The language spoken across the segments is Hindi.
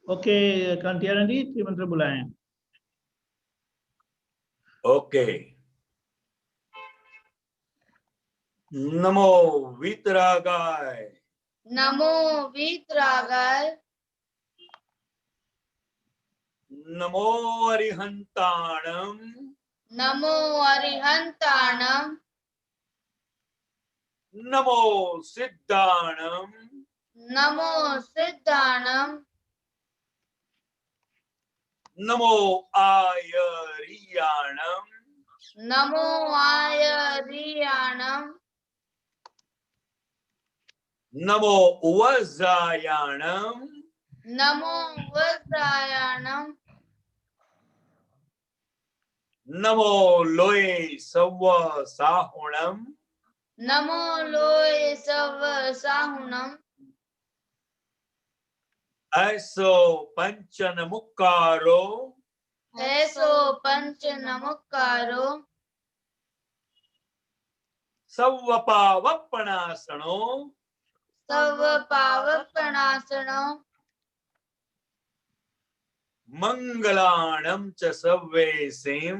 ओके कांतियारन जी त्रिमंत्र बुलाएं। ओके। नमो वीतरागाय, नमो वीतरागाय, नमो अरिहंताणम, नमो अरिहंताणम, नमो सिद्धाणम, नमो सिद्धाणम, नमो आयरियाणम, नमो आयरियाणम, नमो उवजायाणम, नमो वज्रायाणम, नमो लोए सव्व साहुणम, नमो लोय सव साहुणम, ऐसो पंचन मुक्कारो, ऐसो पंच नमस्कारो, सव्व पावपणासनो, सव पावपणासनो, मंगलाणं च सव्वेसिं,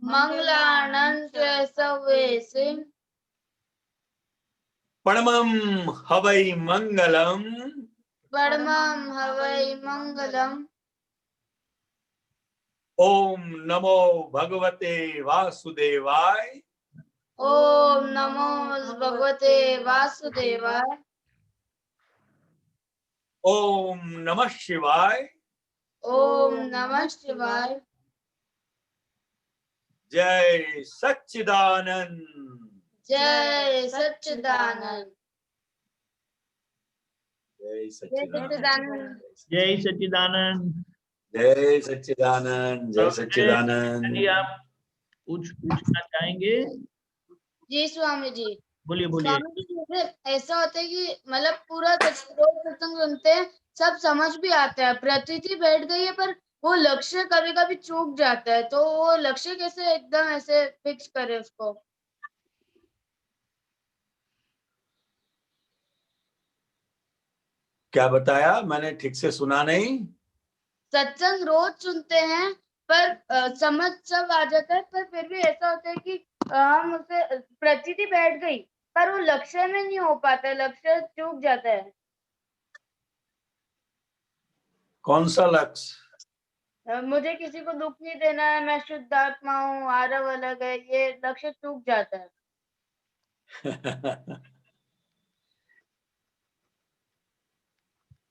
मंगलानं च सवेसिं, परमं हवै मंगलम्, परमं हवै मंगलम्। ओम नमो भगवते वासुदेवाय, ओम नमो भगवते वासुदेवाय, ओम नमः शिवाय, ओम नमः शिवाय। जय सच्चिदानंद, जय सच्चिदानंद, जय जय सच्चिदानंद, सच्चिदानंद, जय सच्चिदानंद। जय सच्चिदानंद, जय सच्चिदानंद। जी आप पूछना चाहेंगे? जी स्वामी जी। बोलिए बोलिए। स्वामी जी जैसे ऐसा होता है कि मतलब पूरा सत्संग सुनते हैं, सब समझ भी आता है, प्रतीति बैठ गई है, पर वो लक्ष्य कभी कभी चूक जाता है, तो वो लक्ष्य कैसे एकदम ऐसे फिक्स करे उसको? क्या बताया मैंने, ठीक से सुना नहीं। सत्संग रोज सुनते हैं, पर समझ सब आ जाता है, पर फिर भी ऐसा होता है कि हम उसे प्रतीति बैठ गई, पर वो लक्ष्य में नहीं हो पाता, लक्ष्य चूक जाता है। कौन सा लक्ष्य? मुझे किसी को दुख नहीं देना है, मैं शुद्ध आत्मा हूँ, आरव अलग है, ये लक्ष्य चूक जाता है।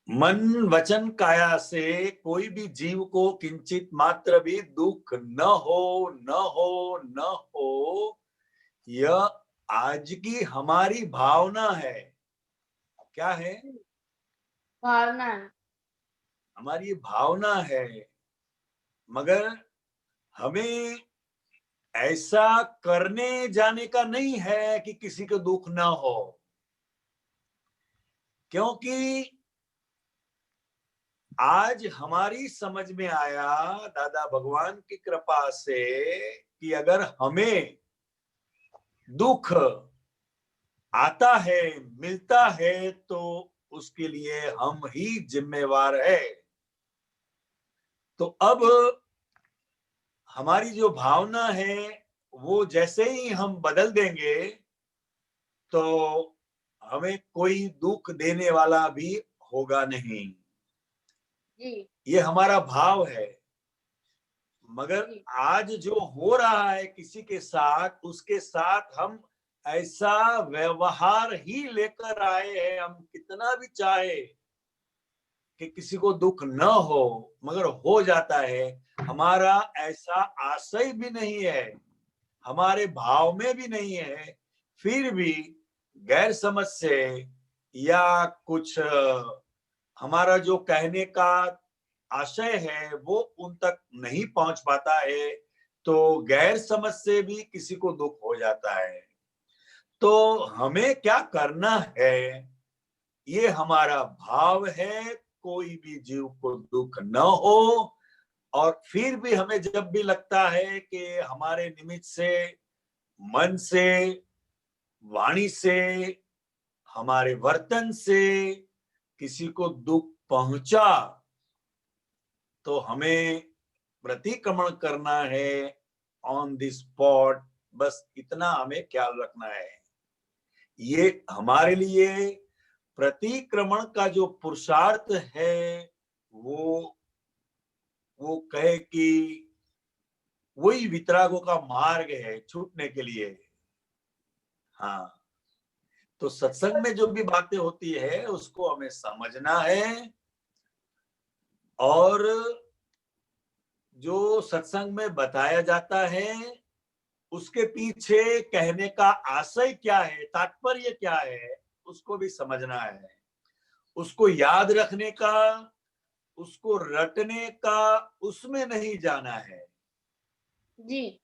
मन वचन काया से कोई भी जीव को किंचित मात्र भी दुख न हो, न हो, न हो, यह आज की हमारी भावना है। क्या है? भावना है। हमारी भावना है, मगर हमें ऐसा करने जाने का नहीं है कि किसी को दुख ना हो, क्योंकि आज हमारी समझ में आया दादा भगवान की कृपा से कि अगर हमें दुख आता है, मिलता है, तो उसके लिए हम ही जिम्मेवार है। तो अब हमारी जो भावना है वो जैसे ही हम बदल देंगे तो हमें कोई दुख देने वाला भी होगा नहीं। जी ये हमारा भाव है। मगर जी आज जो हो रहा है किसी के साथ, उसके साथ हम ऐसा व्यवहार ही लेकर आए हैं। हम कितना भी चाहे कि किसी को दुख न हो, मगर हो जाता है। हमारा ऐसा आशय भी नहीं है, हमारे भाव में भी नहीं है, फिर भी गैर समझ से या कुछ हमारा जो कहने का आशय है वो उन तक नहीं पहुंच पाता है, तो गैर समझ से भी किसी को दुख हो जाता है। तो हमें क्या करना है, ये हमारा भाव है, कोई भी जीव को दुख न हो। और फिर भी हमें जब भी लगता है कि हमारे निमित्त से, मन से, वाणी से, हमारे वर्तन से किसी को दुख पहुंचा, तो हमें प्रतिक्रमण करना है ऑन द स्पॉट, बस इतना हमें ख्याल रखना है। ये हमारे लिए प्रतिक्रमण का जो पुरुषार्थ है वो कहे कि वही वितरागों का मार्ग है छूटने के लिए। हाँ, तो सत्संग में जो भी बातें होती है उसको हमें समझना है, और जो सत्संग में बताया जाता है उसके पीछे कहने का आशय क्या है, तात्पर्य क्या है, उसको भी समझना है। उसको याद रखने का, उसको रटने का, उसमें नहीं जाना है। जी।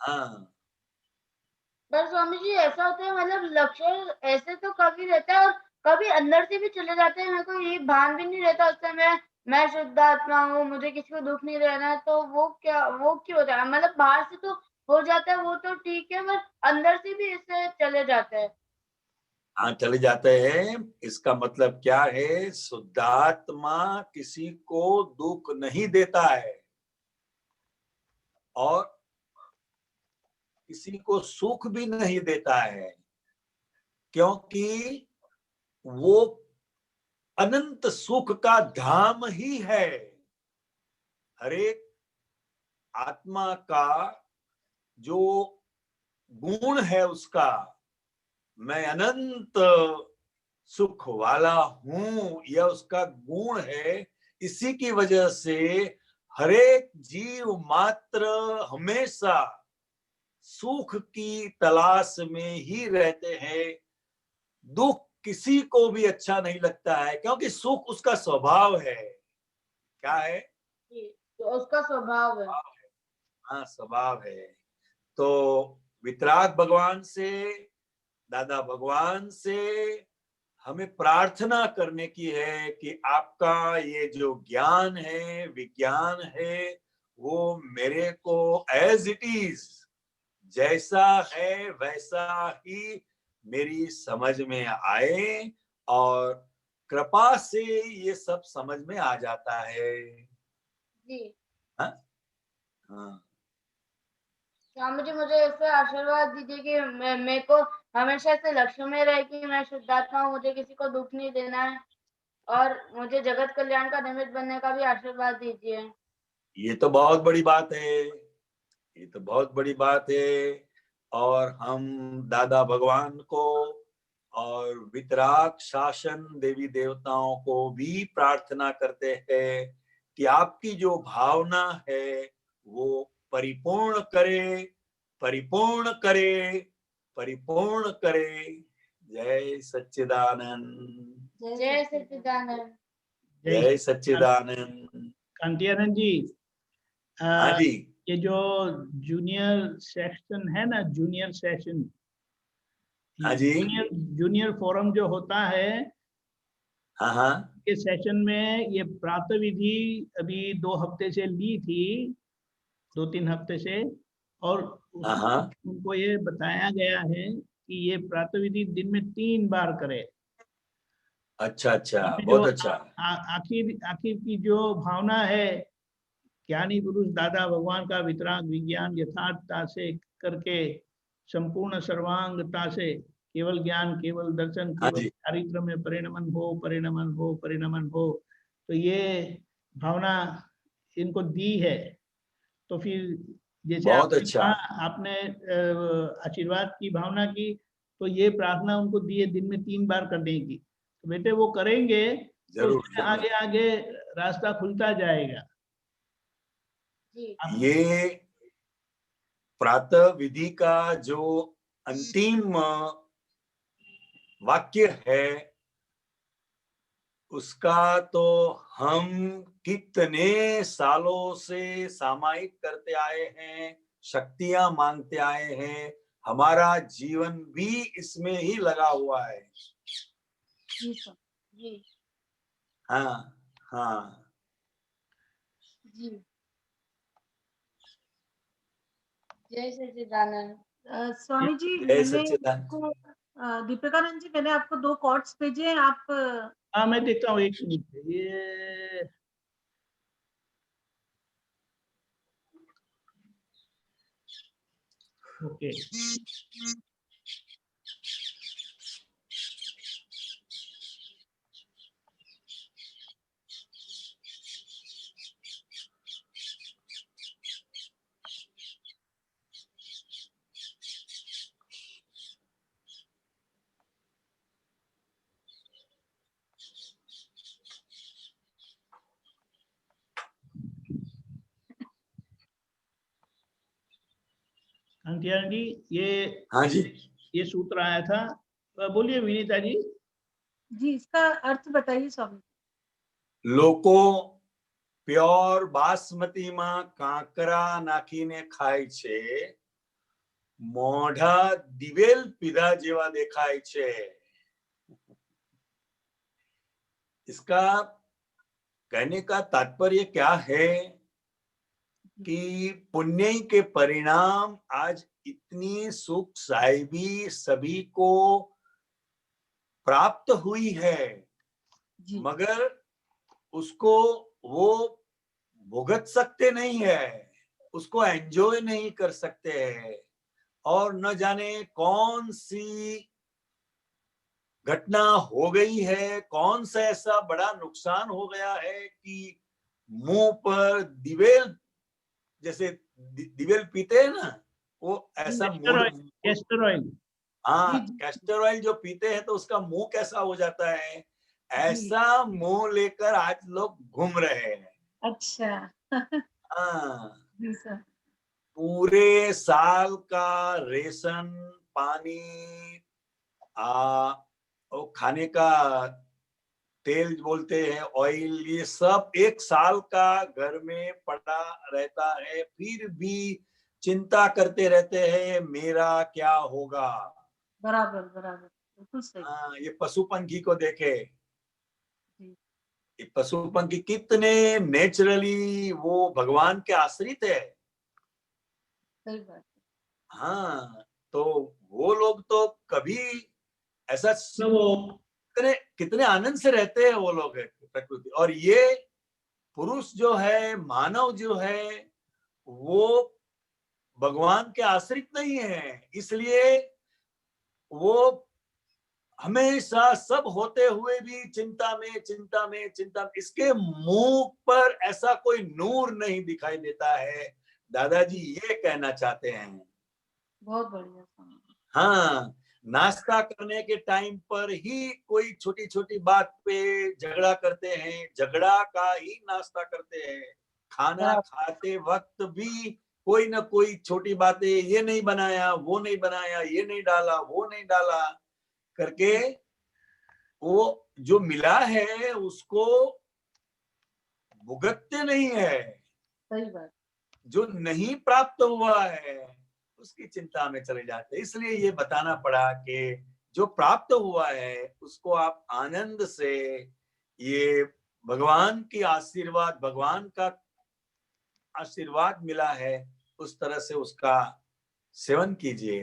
हाँ, पर स्वामी जी ऐसा होता है, मतलब लक्ष्य ऐसे तो कभी रहता है और कभी अंदर से भी चले जाते हैं, मेरे को ये भान भी नहीं रहता उस समय मैं शुद्ध आत्मा हूँ, मुझे किसी को दुख नहीं रहना है, तो वो क्यों होता है? मतलब बाहर से तो हो जाता है वो तो ठीक है, पर अंदर से भी इससे चले जाते हैं। हाँ, चले जाते हैं। इसका मतलब क्या है? शुद्धात्मा किसी को दुख नहीं देता है और किसी को सुख भी नहीं देता है, क्योंकि वो अनंत सुख का धाम ही है। हरेक आत्मा का जो गुण है उसका, मैं अनंत सुख वाला हूं, यह उसका गुण है। इसी की वजह से हरेक जीव मात्र हमेशा सुख की तलाश में ही रहते हैं। दुख किसी को भी अच्छा नहीं लगता है, क्योंकि सुख उसका स्वभाव है। क्या है? तो उसका स्वभाव है। हाँ, स्वभाव है। तो वितराग भगवान से, दादा भगवान से हमें प्रार्थना करने की है कि आपका ये जो ज्ञान है, विज्ञान है, वो मेरे को एज इट इज, जैसा है वैसा ही मेरी समझ में आए, और कृपा से ये सब समझ में आ जाता है। जी। हाँ, हाँ, स्वामी जी मुझे ऐसे आशीर्वाद दीजिए कि मेरे को हमेशा से लक्ष्य में रहे कि मैं शुद्धात्मा हूँ, मुझे किसी को दुख नहीं देना है, और मुझे जगत कल्याण का निमित्त बनने का भी आशीर्वाद दीजिए। ये तो बहुत बड़ी बात है, ये तो बहुत बड़ी बात है। और हम दादा भगवान को और वितराग शासन देवी देवताओं को भी प्रार्थना करते हैं कि आपकी जो भावना है वो परिपूर्ण करे, परिपूर्ण करे, परिपूर्ण करे। जय सच्चिदानंद, जय सच्चिदानंद। जय सच्चिदानंद। कांतियानंद जी, हाँ जी, ये जो जूनियर सेक्शन है ना, जूनियर सेशन, हाँ जी, जूनियर जूनियर फोरम जो होता है, हाँ हाँ, के सेशन में ये प्रातः विधि अभी 2 हफ्ते से ली थी, 2-3 हफ्ते से, और हाँ उसमें हाँ। उनको ये बताया गया है कि ये प्रातः विधि दिन में 3 बार करे। अच्छा अच्छा, इसमें जो बहुत अच्छा। आखिर आखिर की जो भावना है, ज्ञानी पुरुष दादा भगवान का वितराग विज्ञान यथार्थता से करके, संपूर्ण सर्वांगता से, केवल ज्ञान, केवल दर्शन, हाँ केवल जी, चारित्र में परिणमन हो, परिणमन हो, परिणमन हो। तो ये भावना इनको दी है। तो फिर जैसे बहुत आपने अच्छा। कहा, आपने आशीर्वाद की भावना की, तो ये प्रार्थना उनको दी है दिन में 3 बार करने की। तो बेटे वो करेंगे तो जरूर उसमें जरूर। आगे आगे रास्ता खुलता जाएगा। जी। आप ये प्रातः विधि का जो अंतिम वाक्य है, उसका तो हम कितने सालों से सामायिक करते आए हैं, शक्तियां मांगते आए हैं। हमारा जीवन भी इसमें ही लगा हुआ है। जी सर। जी। हाँ, हाँ, जी। जय सच्चिदानंद। स्वामी जी जय मैंने सच्चिदानंद। आपको दीपिकानंद जी मैंने आपको 2 कॉर्ड्स भेजे हैं, आप हाँ, मैं देखता हूँ, 1 मिनट। ये ओके। कांतियान जी, हाँ जी, ये सूत्र आया था, बोलिए विनीता जी। जी, इसका अर्थ बताइए स्वामी। लोको प्योर बासमतीમાં કાંકરા નાખીને ખાય છે, મોઢા દિવેલ પીધા જેવા દેખાય છે। इसका कहने का तात्पर्य क्या है कि पुण्य के परिणाम आज इतनी सुख साहिबी सभी को प्राप्त हुई है, जी मगर उसको वो भुगत सकते नहीं है, उसको एंजॉय नहीं कर सकते हैं, और न जाने कौन सी घटना हो गई है, कौन सा ऐसा बड़ा नुकसान हो गया है कि मुंह पर दिवेल, जैसे दिवेल पीते हैं ना, वो ऐसा कैस्टर ऑयल। हाँ, जी कैस्टर ऑयल जो पीते हैं तो उसका मुंह कैसा हो जाता है, जी, ऐसा मुंह लेकर आज लोग घूम रहे हैं। अच्छा। हाँ, जी सर। पूरे साल का रेशन, पानी, और खाने का तेल बोलते हैं, ऑयल, ये सब एक साल का घर में पड़ा रहता है, फिर भी चिंता करते रहते हैं मेरा क्या होगा। बराबर बराबर, बिल्कुल सही। हाँ, ये पशु पंखी को देखे, जी ये पशु पंखी कितने नेचुरली वो भगवान के आश्रित है। सही बात है। हाँ, तो वो लोग तो कभी ऐसा, तो वो कितने कितने आनंद से रहते हैं वो लोग, है प्रकृति। और ये पुरुष जो है, मानव जो है, वो भगवान के आश्रित नहीं है, इसलिए वो हमेशा सब होते हुए भी चिंता में, चिंता में, चिंता में। इसके मुंह पर ऐसा कोई नूर नहीं दिखाई देता है, दादाजी ये कहना चाहते हैं। बहुत बढ़िया स्वामी। हाँ, नाश्ता करने के टाइम पर ही कोई छोटी छोटी बात पे झगड़ा करते हैं, झगड़ा का ही नाश्ता करते हैं। खाना बराबर खाते वक्त भी कोई ना कोई छोटी बातें, ये नहीं बनाया, वो नहीं बनाया, ये नहीं डाला, वो नहीं डाला करके, वो जो मिला है उसको भुगतते नहीं है। सही बात। जो नहीं प्राप्त हुआ है उसकी चिंता में चले जाते। इसलिए ये बताना पड़ा कि जो प्राप्त हुआ है उसको आप आनंद से, ये भगवान की आशीर्वाद, भगवान का आशीर्वाद मिला है, उस तरह से उसका सेवन कीजिए।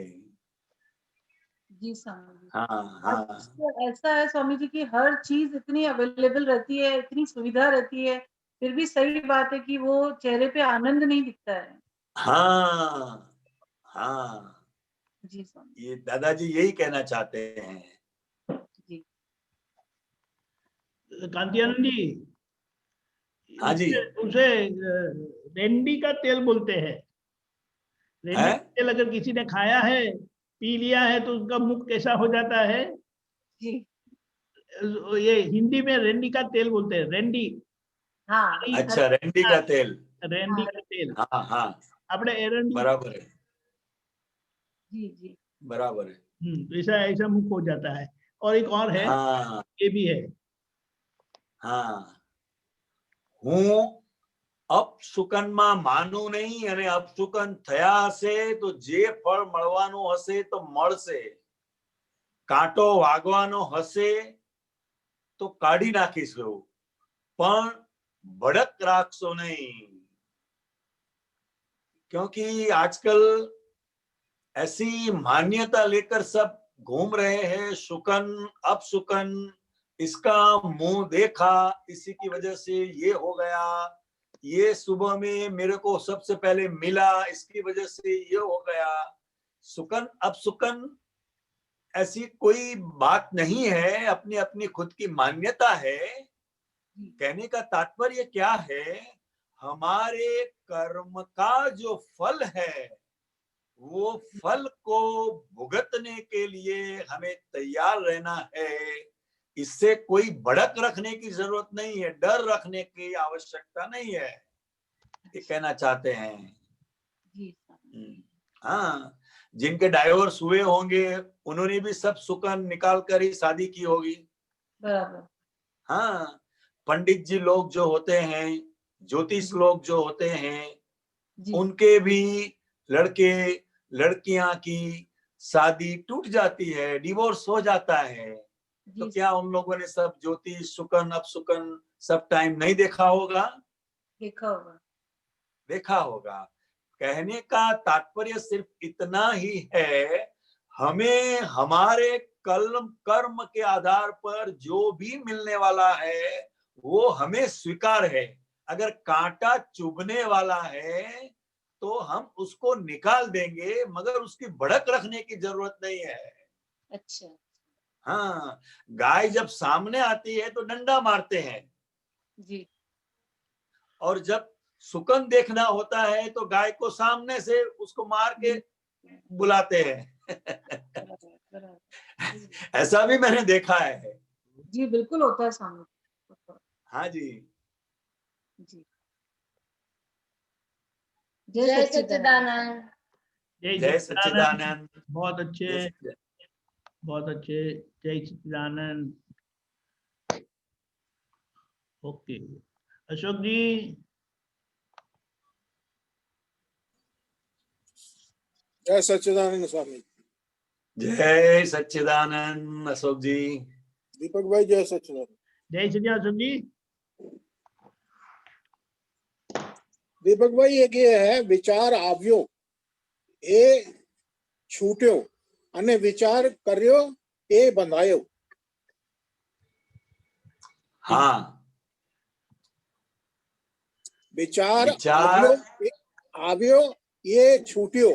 जी स्वामी जी। हाँ हाँ, तो ऐसा है स्वामी जी कि हर चीज इतनी अवेलेबल रहती है, इतनी सुविधा रहती है, फिर भी सही बात है कि वो चेहरे पे आनंद नहीं दिखता है। हाँ हाँ, जी स्वामी ये दादाजी यही कहना चाहते हैं। जी। कांतियानंद जी, हाँ जी, उसे उसे रेंडी का तेल बोलते हैं। रेंडी है? का तेल अगर किसी ने खाया है, पी लिया है, तो उसका मुख कैसा हो जाता है? जी ये हिंदी में रेंडी का तेल बोलते हैं, रेंडी। हाँ अच्छा, रेंडी का तेल। रेंडी का तेल। हाँ हाँ, આપણે एरंडी। बराबर है, जी जी बराबर है। तो ऐसा ऐसा मुख हो जाता है। और एक और है, हाँ ये भी है। हाँ, હું અપશુકનમાં માનું નહીં, અને અપશુકન થયા હશે તો જે ફળ મળવાનું હશે તો મળશે, કાંટો વાગવાનો હશે તો કાઢી નાખીશું, પણ ભડક રાખશો નહીં। क्योंकि आजकल ऐसी मान्यता लेकर सब घूम रहे हैं, शुकन अपशुकन, इसका मुंह देखा इसी की वजह से ये हो गया, ये सुबह में मेरे को सबसे पहले मिला इसकी वजह से ये हो गया, सुकन अपसुकन ऐसी कोई बात नहीं है, अपनी अपनी खुद की मान्यता है। कहने का तात्पर्य क्या है, हमारे कर्म का जो फल है वो फल को भुगतने के लिए हमें तैयार रहना है। इससे कोई भड़क रखने की जरूरत नहीं है, डर रखने की आवश्यकता नहीं है, ये कहना चाहते हैं। हाँ, जिनके डाइवोर्स हुए होंगे उन्होंने भी सब सुकन निकाल कर ही शादी की होगी। बराबर। हाँ, पंडित जी लोग जो होते हैं, ज्योतिष लोग जो होते हैं, उनके भी लड़के लड़कियां की शादी टूट जाती है, डिवोर्स हो जाता है। तो क्या उन लोगों ने सब ज्योतिष सुकन अपसुकन सब टाइम नहीं देखा होगा? देखा होगा। कहने का तात्पर्य सिर्फ इतना ही है, हमें हमारे कर्म के आधार पर जो भी मिलने वाला है वो हमें स्वीकार है। अगर कांटा चुभने वाला है तो हम उसको निकाल देंगे, मगर उसकी भड़क रखने की जरूरत नहीं है। अच्छा। हाँ, गाय जब सामने आती है तो डंडा मारते हैं जी। और जब सुकन देखना होता है तो गाय को सामने से उसको मार के बुलाते हैं। ऐसा भी मैंने देखा है। जी बिल्कुल होता है स्वामी। हाँ जी। जी। जय सच्चिदानंद। जय सच्चिदानंद। बहुत अच्छे, बहुत अच्छे। जय सच्चिदानंद। ओके, अशोक जी। जय सच्चिदानंद स्वामी। जय सच्चिदानंद अशोक जी। दीपक भाई जय सच्चिदानंद। जय सच्चिदानंद अशोक जी। दीपक भाई एक ये है, विचार આવ્યો એ છૂટ્યો અને વિચાર કર્યો એ બંધાયો। हाँ, વિચાર આવ્યો એ છૂટ્યો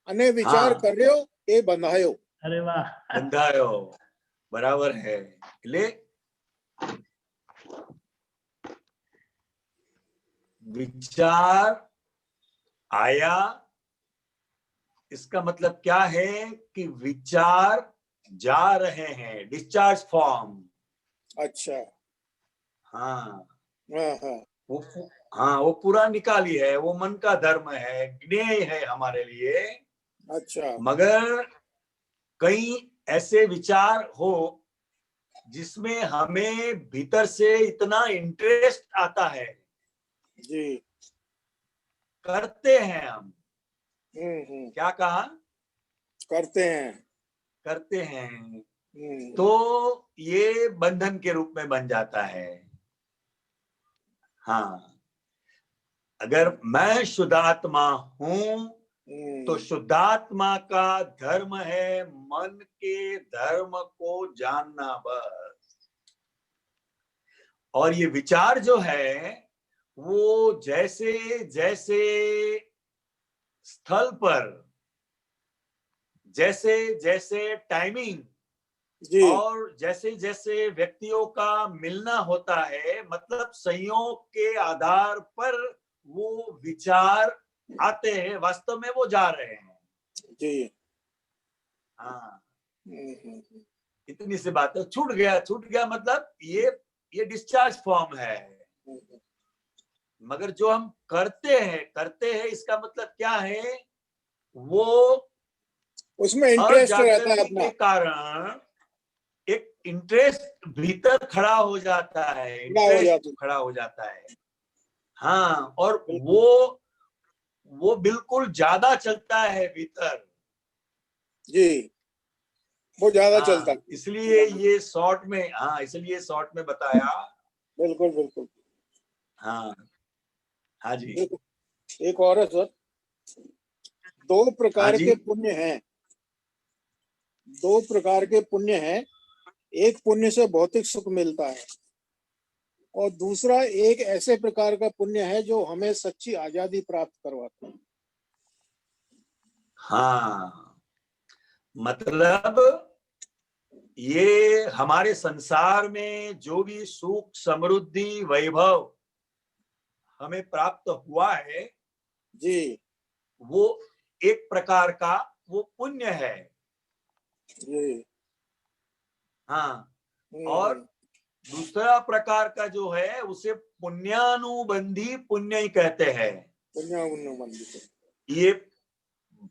અને વિચાર કર્યો એ બંધાયો। अरे वाह, બંધાયો, बराबर है। એટલે विचार आया, इसका मतलब क्या है कि विचार जा रहे हैं, डिस्चार्ज फॉर्म। अच्छा। हाँ, हाँ वो पूरा निकाली है, वो मन का धर्म है, ज्ञेय है हमारे लिए। अच्छा। मगर कई ऐसे विचार हो जिसमें हमें भीतर से इतना इंटरेस्ट आता है, जी करते हैं हम। क्या कहा? करते हैं तो ये बंधन के रूप में बन जाता है। हाँ, अगर मैं शुद्धात्मा हूं तो शुद्धात्मा का धर्म है मन के धर्म को जानना बस। और ये विचार जो है वो जैसे जैसे स्थल पर जैसे जैसे टाइमिंग और जैसे जैसे व्यक्तियों का मिलना होता है, मतलब संयोग के आधार पर वो विचार आते हैं, वास्तव में वो जा रहे हैं जी। हाँ, इतनी सी बात है। छूट गया मतलब ये डिस्चार्ज फॉर्म है। मगर जो हम करते हैं इसका मतलब क्या है, वो उसमें इंटरेस्ट रहता है अपना, के कारण एक इंटरेस्ट भीतर खड़ा हो जाता है, इंटरेस्ट खड़ा हो जाता है। हाँ, और वो बिल्कुल ज्यादा चलता है भीतर जी, वो ज्यादा चलता है। इसलिए ये शॉर्ट में बताया। बिल्कुल बिल्कुल। हाँ जी। एक और है सर, दो प्रकार के पुण्य हैं। एक पुण्य से भौतिक सुख मिलता है और दूसरा एक ऐसे प्रकार का पुण्य है जो हमें सच्ची आजादी प्राप्त करवाता है। हाँ, मतलब ये हमारे संसार में जो भी सुख समृद्धि वैभव हमें प्राप्त हुआ है जी वो एक प्रकार का वो पुण्य है। जी हाँ, और दूसरा प्रकार का जो है उसे पुण्यानुबंधी पुण्य ही कहते हैं। ये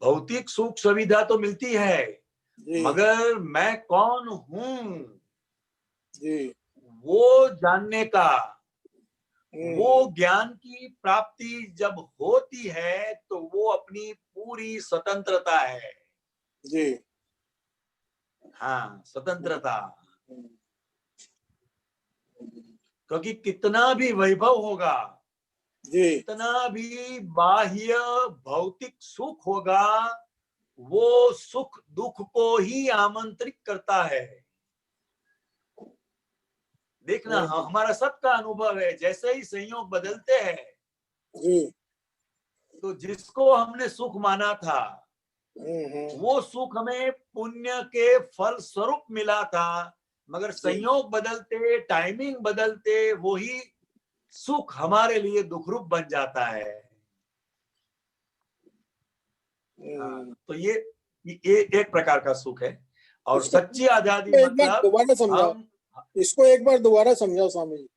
भौतिक सुख सुविधा तो मिलती है जी मगर मैं कौन हूं जी वो जानने का, वो हम्म, ज्ञान की प्राप्ति जब होती है तो वो अपनी पूरी स्वतंत्रता है। जी हाँ, स्वतंत्रता। क्योंकि कितना भी वैभव होगा, जी कितना भी बाह्य भौतिक सुख होगा, वो सुख दुख को ही आमंत्रित करता है। देखना, हमारा सबका अनुभव है, जैसे ही संयोग बदलते हैं जी तो जिसको हमने सुख माना था हम्म, वो सुख हमें पुण्य के फल स्वरूप मिला था, मगर संयोग बदलते टाइमिंग बदलते वही सुख हमारे लिए दुख रूप बन जाता है। हाँ, तो ये एक प्रकार का सुख है। और इसको सच्ची आजादी एक बार मतलब दोबारा समझाओ, हम, इसको एक बार दोबारा समझाओ स्वामी जी।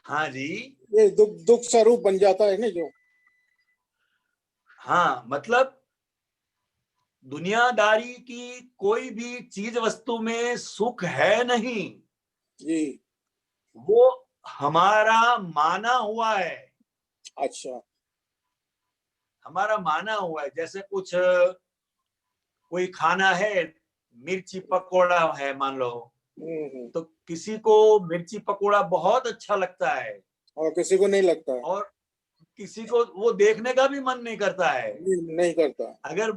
हाँ जी, ये दुख स्वरूप बन जाता है ना जो। हाँ मतलब दुनियादारी की कोई भी चीज वस्तु में सुख है नहीं, जी वो हमारा माना हुआ है। अच्छा हमारा माना हुआ है। जैसे कुछ कोई खाना है, मिर्ची पकोड़ा है मान लो, तो किसी को मिर्ची पकोड़ा बहुत अच्छा लगता है और किसी को नहीं लगता है, और किसी को वो देखने का भी मन नहीं करता है। नहीं करता। अगर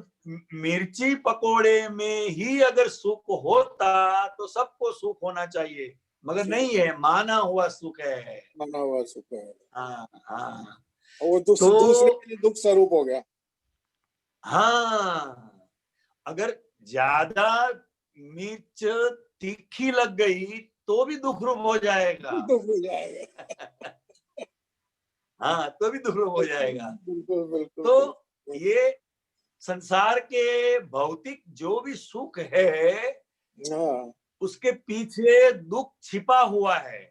मिर्ची पकोड़े में ही अगर सुख होता तो सबको सुख होना चाहिए, मगर नहीं है, माना हुआ सुख है। माना हुआ सुख है। हाँ हाँ, और वो दूसरे तो के लिए दुख स्वरूप हो गया। हाँ, अगर ज्यादा मिर्च तीखी लग गई तो भी दुख रूप हो जाएगा। दुख हो जाएगा। हाँ, तो भी दुख रूप हो जाएगा। बिल्कुल बिल्कुल तो बिल्कुल। ये संसार के भौतिक जो भी सुख है हाँ उसके पीछे दुख छिपा हुआ है,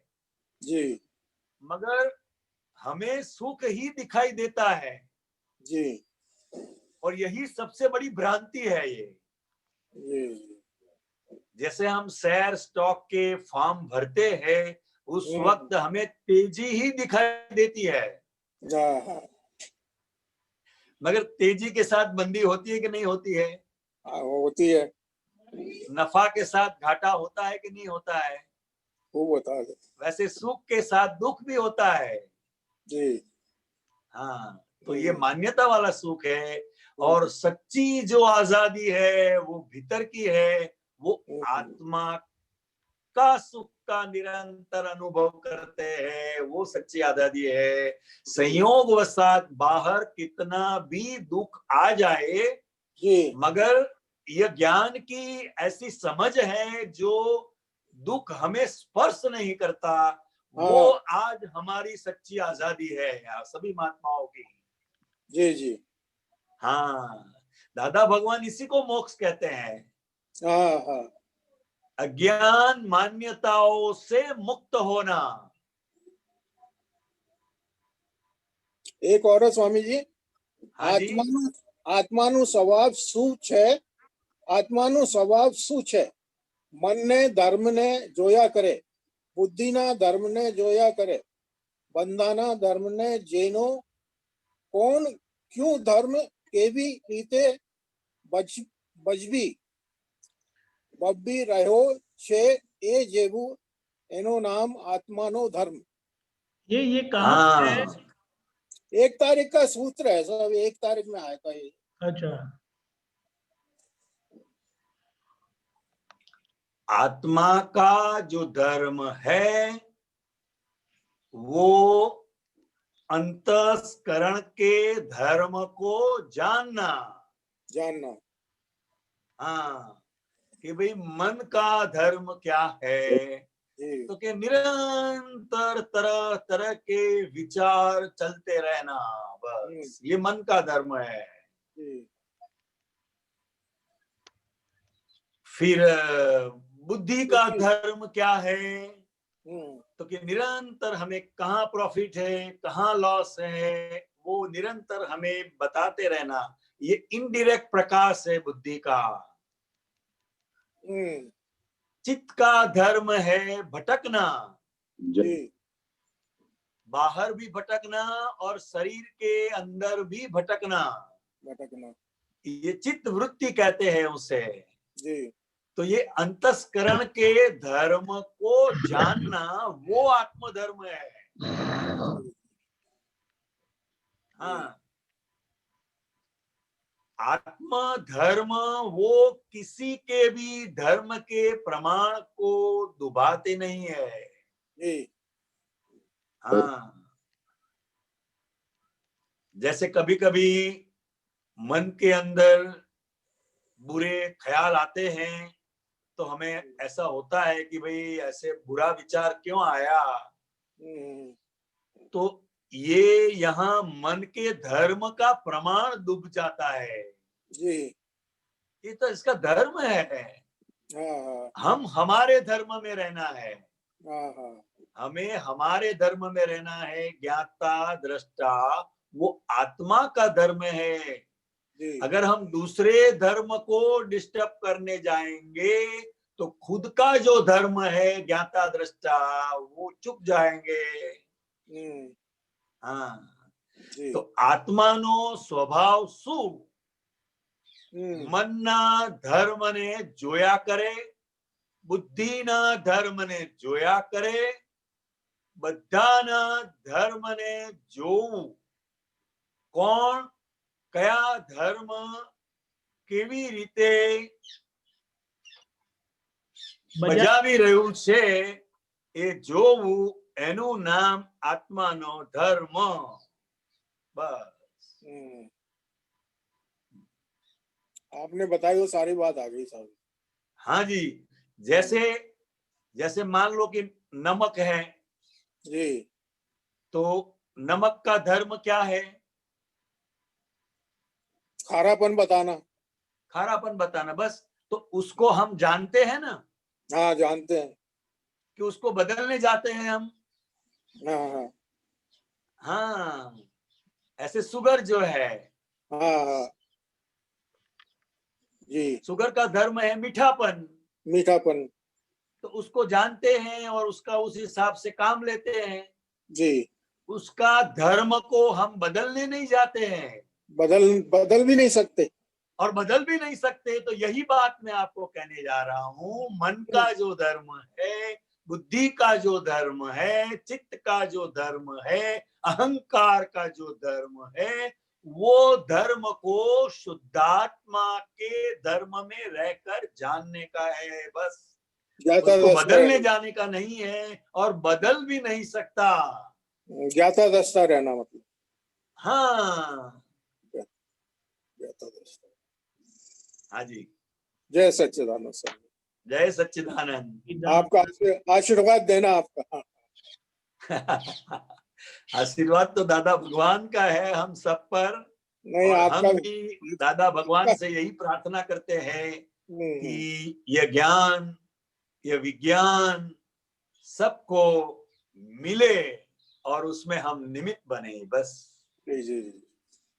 जी मगर हमें सुख ही दिखाई देता है। जी और यही सबसे बड़ी भ्रांति है ये। जी जैसे हम शेयर स्टॉक के फॉर्म भरते हैं उस वक्त हमें तेजी ही दिखाई देती है, हाँ मगर तेजी के साथ मंदी होती है कि नहीं होती है? होती है। नफा के साथ घाटा होता है कि नहीं होता है? वो बता दे। वैसे सुख के साथ दुख भी होता है। जी हाँ, तो ये मान्यता वाला सुख है। और सच्ची जो आजादी है वो भीतर की है, वो आत्मा का सुख का निरंतर अनुभव करते हैं, वो सच्ची आजादी है। संयोग वसात बाहर कितना भी दुख आ जाए जी मगर यह ज्ञान की ऐसी समझ है जो दुख हमें स्पर्श नहीं करता, वो आज हमारी सच्ची आजादी है यार, सभी महात्माओं की। जी जी हाँ, दादा भगवान इसी को मोक्ष कहते हैं। हाँ हाँ अज्ञान मान्यताओं से मुक्त होना। एक और है स्वामी जी। हाँ जी, આત્માનું સ્વભાવ શું છે? આત્માનું સ્વભાવ શું છે? મનને ધર્મને જોયા કરે, બુદ્ધિના ધર્મને જોયા કરે, બંધાના ધર્મને જેનો કોણ ક્યું ધર્મ કેવી રીતે બજવી બબ્બી રહ્યો છે એ જેવું એનું નામ આત્માનો ધર્મ। ये कहाँ पे है? हाँ, 1 तारीख का सूत्र है सब, 1 तारीख में आया था ये। अच्छा, आत्मा का जो धर्म है वो अंतस्करण के धर्म को जानना। जानना हाँ, कि भाई मन का धर्म क्या है, जी तो कि निरंतर तरह तरह के विचार चलते रहना, बस ये मन का धर्म है। जी फिर बुद्धि का धर्म क्या है, हम्म तो कि निरंतर हमें कहाँ प्रॉफिट है कहाँ लॉस है वो निरंतर हमें बताते रहना, ये इनडायरेक्ट प्रकाश है बुद्धि का। हम्म चित्त का धर्म है भटकना, जी बाहर भी भटकना और शरीर के अंदर भी भटकना, भटकना ये चित्त वृत्ति कहते हैं उसे। जी तो ये अंतस्करण के धर्म को जानना वो आत्मधर्म है। हाँ, आत्म धर्म वो किसी के भी धर्म के प्रमाण को दुभाते नहीं है। जी हाँ, जैसे कभी कभी मन के अंदर बुरे ख्याल आते हैं तो हमें ऐसा होता है कि भाई ऐसे बुरा विचार क्यों आया, हम्म तो ये यहाँ मन के धर्म का प्रमाण डूब जाता है। जी ये तो इसका धर्म है, हाँ हाँ हम हमारे धर्म में रहना है, हाँ हाँ हमें हमारे धर्म में रहना है। ज्ञाता दृष्टा वो आत्मा का धर्म है। जी अगर हम दूसरे धर्म को डिस्टर्ब करने जाएंगे तो खुद का जो धर्म है ज्ञाता दृष्टा वो चुक जाएंगे। हम्म हाँ, जी तो आत्मानो स्वभाव શું, મનના ધર્મને જોયા કરે, બુદ્ધિના ધર્મને જોયા કરે, બધાના ધર્મને જોવું, કોણ કયા ધર્મ કેવી રીતે બજાવી રહ્યું છે એ જોવું, એનું નામ આત્માનો ધર્મ। બસ आपने बताई वो सारी बात आ गई साहब। हाँ जी, जैसे जैसे मान लो कि नमक है, जी तो नमक का धर्म क्या है, खारापन बताना। खारापन बताना, बस। तो उसको हम जानते हैं ना हाँ जानते हैं। कि उसको बदलने जाते हैं हम। हाँ हाँ हाँ, ऐसे शुगर जो है, हाँ हाँ जी शुगर का धर्म है मीठापन, मीठापन। तो उसको जानते हैं और उसका उस हिसाब से काम लेते हैं। जी उसका धर्म को हम बदलने नहीं जाते हैं बदल भी नहीं सकते। और बदल भी नहीं सकते। तो यही बात मैं आपको कहने जा रहा हूँ, मन का जो धर्म है, बुद्धि का जो धर्म है, चित्त का जो धर्म है, अहंकार का जो धर्म है, वो धर्म को शुद्धात्मा के धर्म में रहकर जानने का है, बस। उसको बदलने जाने का नहीं है और बदल भी नहीं सकता। ज्ञाता दृष्टा रहना मतलब। हाँ ज्ञाता दृष्टा। हाँ जी, जय सच्चिदानंद सर। जय सच्चिदानंद। आपका आशीर्वाद देना आपका। आशीर्वाद तो दादा भगवान का है हम सब पर। नहीं और आपका हम भी दादा भगवान से यही प्रार्थना करते हैं कि यह ज्ञान, यह विज्ञान सबको मिले और उसमें हम निमित्त बने, बस। जी जी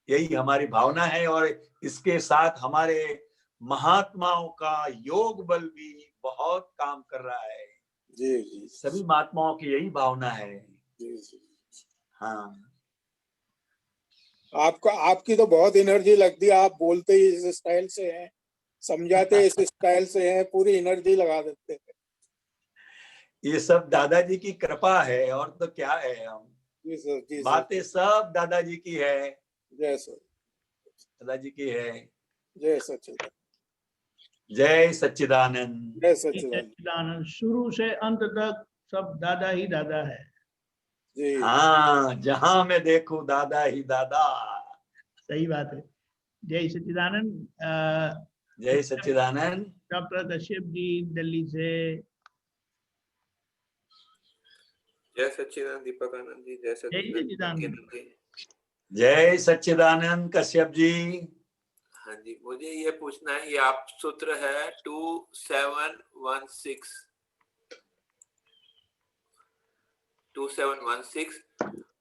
यही हमारी भावना है। और इसके साथ हमारे महात्माओं का योग बल भी बहुत काम कर रहा है। जी जी सभी महात्माओं की यही भावना है। जी जी। हाँ, आपकी तो बहुत एनर्जी लगती है। आप बोलते ही इस स्टाइल से हैं, समझाते इस स्टाइल से हैं, पूरी एनर्जी लगा देते हैं। ये सब दादाजी की कृपा है, और तो क्या है। हम जी सर, जी बातें सब दादाजी की है। जय सर, दादाजी की है। जय सच्चिदानंद। जय सच्चिदानंद। जय सच्चिदानंद। सच्चिदानंद शुरू से अंत तक सब दादा ही दादा है। जी हाँ, जहां मैं देखूं दादा ही दादा। सही बात है। जय सच्चिदानंद। जय सच्चिदानंद। डॉक्टर कश्यप जी दिल्ली से। जय सच्चिदानंद दीपक आनंद जी। जय सच्चिदानंद जी। जय सच्चिदानंद कश्यप जी। हाँ जी, मुझे ये पूछना है, ये आप सूत्र है 2716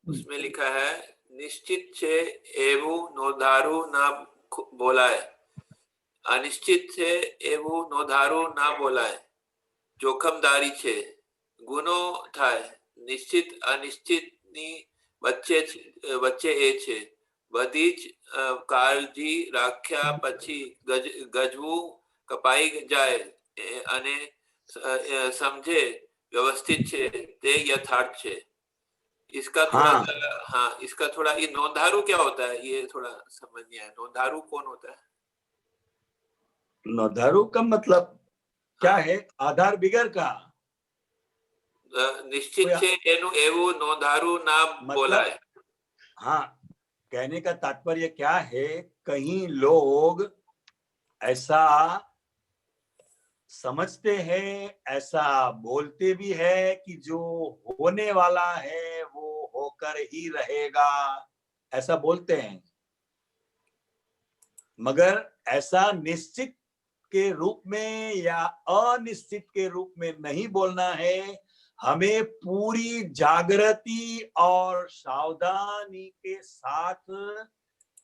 उसमें लिखा है निश्चित छे एवं नोधारू ना बोलाय, अनिश्चित छे एवं नोधारू ना बोलाय, जोखमदारी छे, गुनो थाय, निश्चित अनिश्चित नी वच्चे ए छे, बधी ज काळजी राख्या पछी गजवू कपाई जाए अने समझे व्यवस्थित छे ते यथार्थ छे। इसका थोड़ा हाँ, इसका थोड़ा, ये नोंधारू क्या होता है ये थोड़ा समझ नहीं आया। नोंधारू कौन होता है? नोंधारू का मतलब क्या है? आधार बिगर का निश्चित छे एनु एवं नोंधारू ना बोलाय। हाँ, कहने का तात्पर्य क्या है, कहीं लोग ऐसा समझते हैं, ऐसा बोलते भी है कि जो होने वाला है वो होकर ही रहेगा, ऐसा बोलते हैं, मगर ऐसा निश्चित के रूप में या अनिश्चित के रूप में नहीं बोलना है। हमें पूरी जागृति और सावधानी के साथ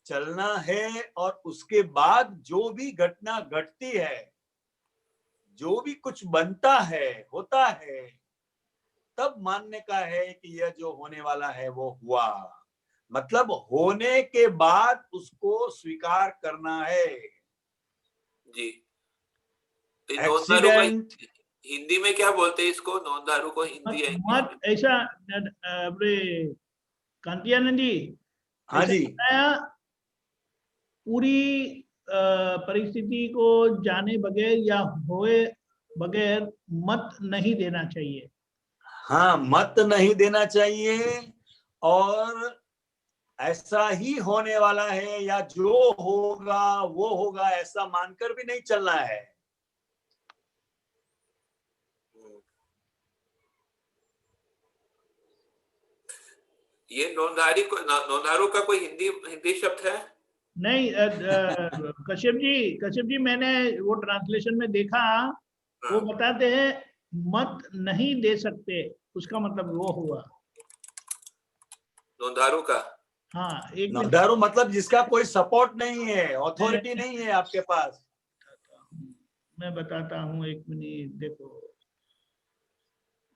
चलना है और उसके बाद जो भी घटना घटती है, जो भी कुछ बनता है, होता है, तब मानने का है कि यह जो होने वाला है वो हुआ, मतलब होने के बाद उसको स्वीकार करना है। जी, एक्सीडेंट हिंदी में क्या बोलते हैं इसको? नोंधारू को हिंदी है मत ऐसा अपने कांतियानंद जी। हाँ जी, पूरी परिस्थिति को जाने बगैर या होए बगैर मत नहीं देना चाहिए। हाँ, मत नहीं देना चाहिए और ऐसा ही होने वाला है या जो होगा वो होगा ऐसा मानकर भी नहीं चलना है। ये नोंधारू का कोई हिंदी शब्द है? नहीं कश्यप जी मैंने वो ट्रांसलेशन में देखा, वो बताते हैं मत नहीं दे सकते, उसका मतलब वो हुआ नोंधारू का। हाँ, एक नोंधारू मतलब जिसका कोई सपोर्ट नहीं है, अथॉरिटी नहीं है आपके पास। मैं बताता हूँ, एक मिनट देखो,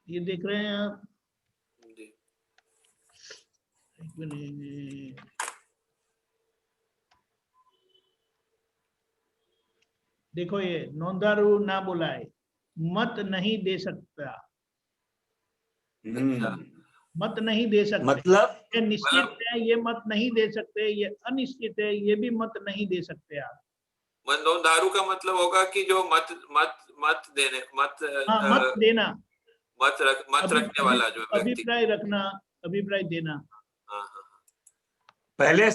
ये देख रहे हैं आप? एक मिनट, देखो ये नोंधारू ना बुलाए, मत नहीं दे सकता, मत नहीं दे सकते, मतलब ये निश्चित है, ये मत नहीं दे सकते, ये अनिश्चित है, ये भी मत नहीं दे सकते आप। नोंधारू का मतलब होगा कि जो मत देने, मत देना, मत रखने वाला जो व्यक्ति, अभिप्राय रखना, अभिप्राय देना। पहले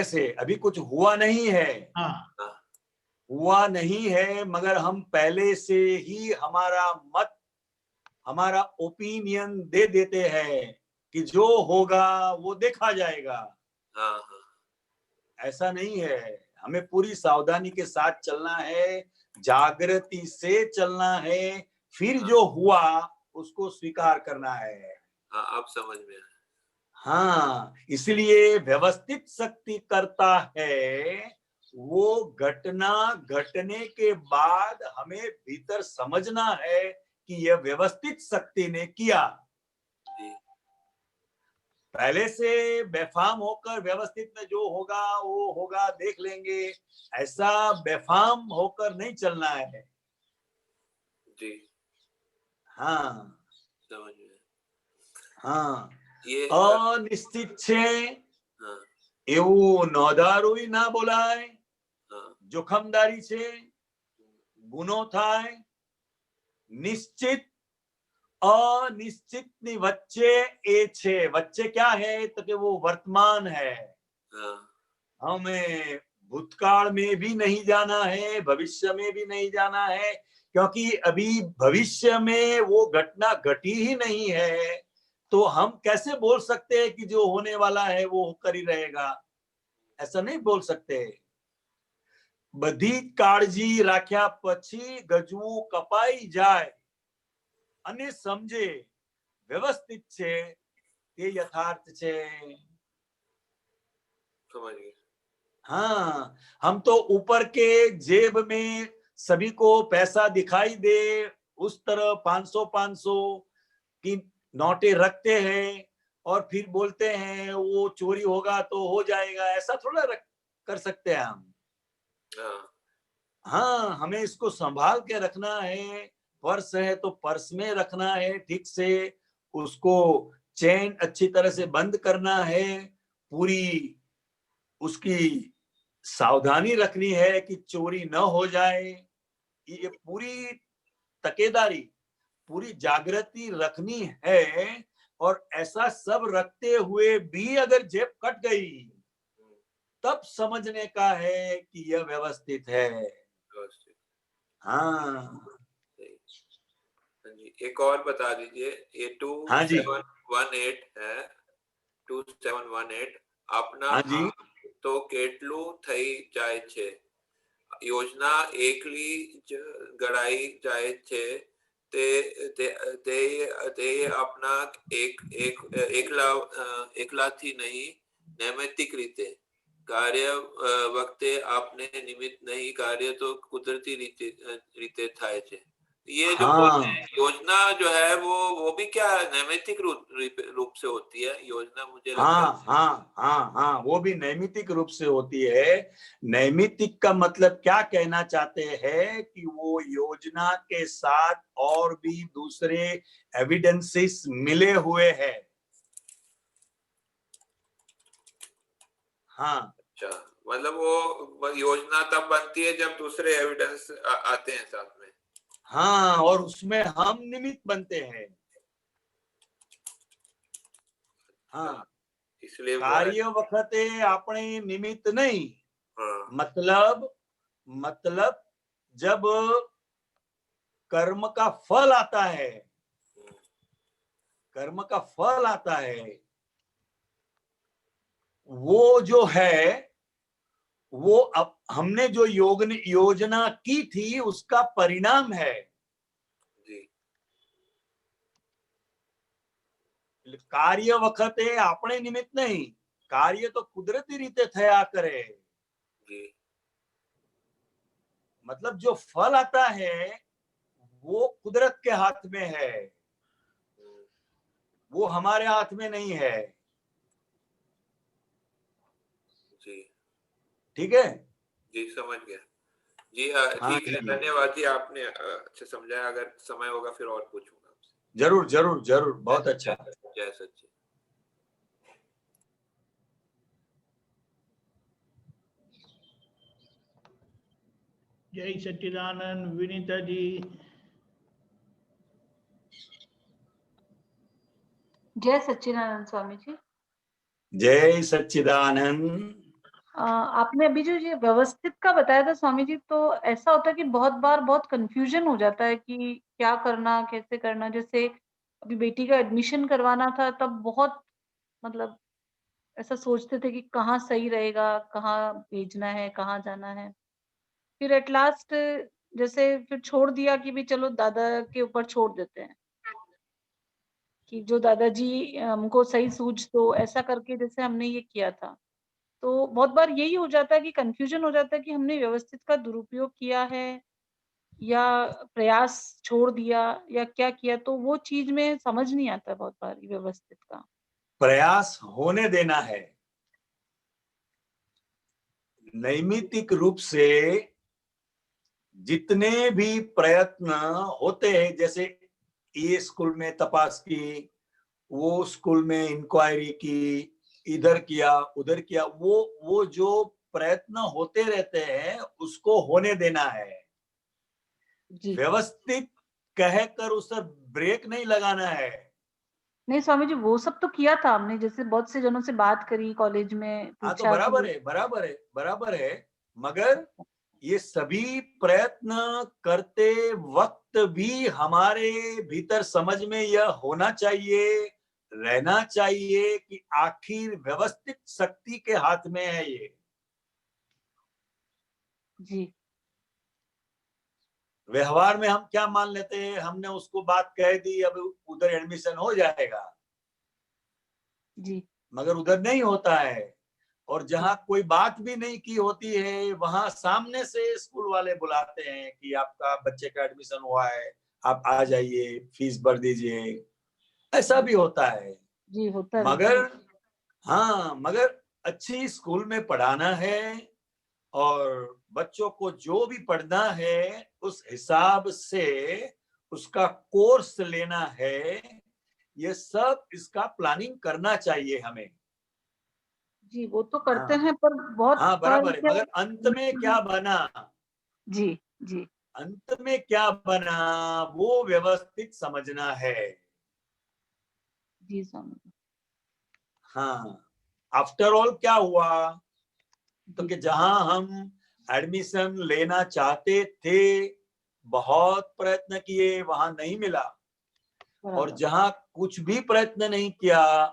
से अभी कुछ हुआ नहीं है, हुआ नहीं है, मगर हम पहले से ही हमारा मत, हमारा ओपिनियन दे देते हैं कि जो होगा वो देखा जाएगा। ऐसा नहीं है, हमें पूरी सावधानी के साथ चलना है, जागृति से चलना है, फिर जो हुआ उसको स्वीकार करना है। आप समझ में? हाँ, इसलिए व्यवस्थित शक्ति करता है, वो घटना घटने के बाद हमें भीतर समझना है कि यह व्यवस्थित शक्ति ने किया। पहले से बेफाम होकर व्यवस्थित में जो होगा वो होगा, देख लेंगे, ऐसा बेफाम होकर नहीं चलना है जी। हाँ, समझ में? हाँ, ये अनिश्चित छे એવું નોંધારું ના બોલાય, જોખમદારી છે, ગુનો થાય, નિશ્ચિત अनिश्चित ની વચ્ચે એ છે, વચ્ચે क्या है तो कि वो वर्तमान है, हमें भूतकाल में भी नहीं जाना है, भविष्य में भी नहीं जाना है, क्योंकि अभी भविष्य में वो घटना घटी ही नहीं है। तो हम कैसे बोल सकते हैं कि जो होने वाला है वो होकर ही रहेगा? ऐसा नहीं बोल सकते। बधी काळजी राख्या પછી गजवू कपाई जाए અને समझे व्यवस्थित છે તે यथार्थ છે। समझ गए। हाँ, हम तो ऊपर के जेब में सभी को पैसा दिखाई दे उस तरह 500 की नोटें रखते हैं और फिर बोलते हैं वो चोरी होगा तो हो जाएगा, ऐसा थोड़ा कर सकते हैं हम। हाँ, हाँ, हमें इसको संभाल के रखना है। पर्स है तो पर्स में रखना है, ठीक से उसको चेन अच्छी तरह से बंद करना है, पूरी उसकी सावधानी रखनी है कि चोरी न हो जाए। ये पूरी तकेदारी, पूरी जागृति रखनी है। और ऐसा सब रखते हुए भी अगर जेब कट गई तब समझने का है कि यह व्यवस्थित है। व्यवस्थित। हाँ सही। हाँ जी, एक और बता दीजिए, ये हाँ जी 2718 है, 2718 આપના हाँ जी તો કેટલું થઈ જાય છે? યોજના એકલી જ ઘડાઈ જાય છે તે તે તે તે આપના એકલાથી નહીં, નૈમિત્તિક રીતે કાર્ય વખતે આપને નિમિત્ત નહીં, કાર્ય તો કુદરતી રીતે થાય છે। ये जो बोलते हैं योजना जो है वो भी क्या नैमित्तिक रूप से होती है योजना, मुझे लगता है। हाँ, वो भी नैमित्तिक रूप से होती है। नैमित्तिक का मतलब क्या कहना चाहते हैं कि वो योजना के साथ और भी दूसरे एविडेंसेस मिले हुए हैं। हाँ, अच्छा, मतलब वो योजना तब बनती है जब दूसरे एविडेंस आते हैं साथ में। हाँ, और उसमें हम निमित्त बनते हैं। हाँ, इसलिए कार्य वखते आपने निमित्त नहीं। हाँ, मतलब जब कर्म का फल आता है, कर्म का फल आता है, वो जो है वो अब हमने जो योजना की थी उसका परिणाम है जी। कार्य वखते आपने निमित्त नहीं, कार्य तो कुदरती रीते थया करे जी। मतलब जो फल आता है वो कुदरत के हाथ में है, वो हमारे हाथ में नहीं है। जी ठीक है जी, समझ गया जी। हाँ ठीक है, जी। धन्यवाद जी, आपने अच्छे समझाया। अगर समय होगा फिर और पूछूंगा आपसे। जरूर जरूर जरूर, बहुत अच्छा। जय सच्ची। जय सच्चिदानंद। विनीता जी। जय सच्चिदानंद स्वामी जी। जय सच्चिदानंद। आपने अभी जो ये व्यवस्थित का बताया था स्वामी जी, तो ऐसा होता है कि बहुत बार बहुत कंफ्यूजन हो जाता है कि क्या करना, कैसे करना। जैसे अभी बेटी का एडमिशन करवाना था, तब बहुत मतलब ऐसा सोचते थे कि कहाँ सही रहेगा, कहाँ भेजना है, कहाँ जाना है। फिर एट लास्ट जैसे फिर छोड़ दिया कि भी चलो दादा के ऊपर छोड़ देते हैं, कि जो दादाजी हमको सही सूझ, तो ऐसा करके जैसे हमने ये किया था। तो बहुत बार यही हो जाता है कि कंफ्यूजन हो जाता है कि हमने व्यवस्थित का दुरुपयोग किया है या प्रयास छोड़ दिया या क्या किया, तो वो चीज में समझ नहीं आता बहुत बार व्यवस्थित का। प्रयास होने देना है। नैमित्तिक रूप से जितने भी प्रयत्न होते हैं, जैसे ये स्कूल में तपास की, वो स्कूल में इंक्वायरी की, इधर किया उधर किया, वो जो प्रयत्न होते रहते हैं उसको होने देना है। जी व्यवस्थित कहकर उसे ब्रेक नहीं लगाना है। नहीं स्वामी जी, वो सब तो किया था हमने, जैसे बहुत से जनों से बात करी कॉलेज में, हाँ तो पूछा बराबर कि है, बराबर है, बराबर है। मगर ये सभी प्रयत्न करते वक्त भी हमारे भीतर समझ में यह होना चाहिए, रहना चाहिए कि आखिर व्यवस्थित शक्ति के हाथ में है ये। जी व्यवहार में हम क्या मान लेते हैं, हमने उसको बात कह दी, अब उधर एडमिशन हो जाएगा, जी मगर उधर नहीं होता है। और जहां कोई बात भी नहीं की होती है, वहां सामने से स्कूल वाले बुलाते हैं कि आपका बच्चे का एडमिशन हुआ है, आप आ जाइए, फीस भर दीजिए। ऐसा भी होता है। जी होता है मगर बिल्कुल। हाँ, मगर अच्छी स्कूल में पढ़ाना है और बच्चों को जो भी पढ़ना है उस हिसाब से उसका कोर्स लेना है, ये सब इसका प्लानिंग करना चाहिए हमें। जी वो तो करते हाँ हैं, पर बहुत हाँ, बार बराबर है। क्या। मगर अंत में क्या बना, जी जी अंत में क्या बना, वो व्यवस्थित समझना है। जी स्वामी जी। हाँ, आफ्टर ऑल क्या हुआ, तो जी कि जहां हम एडमिशन लेना चाहते थे, बहुत प्रयत्न किए, वहां नहीं मिला। और बराबर जहां कुछ भी प्रयत्न नहीं किया,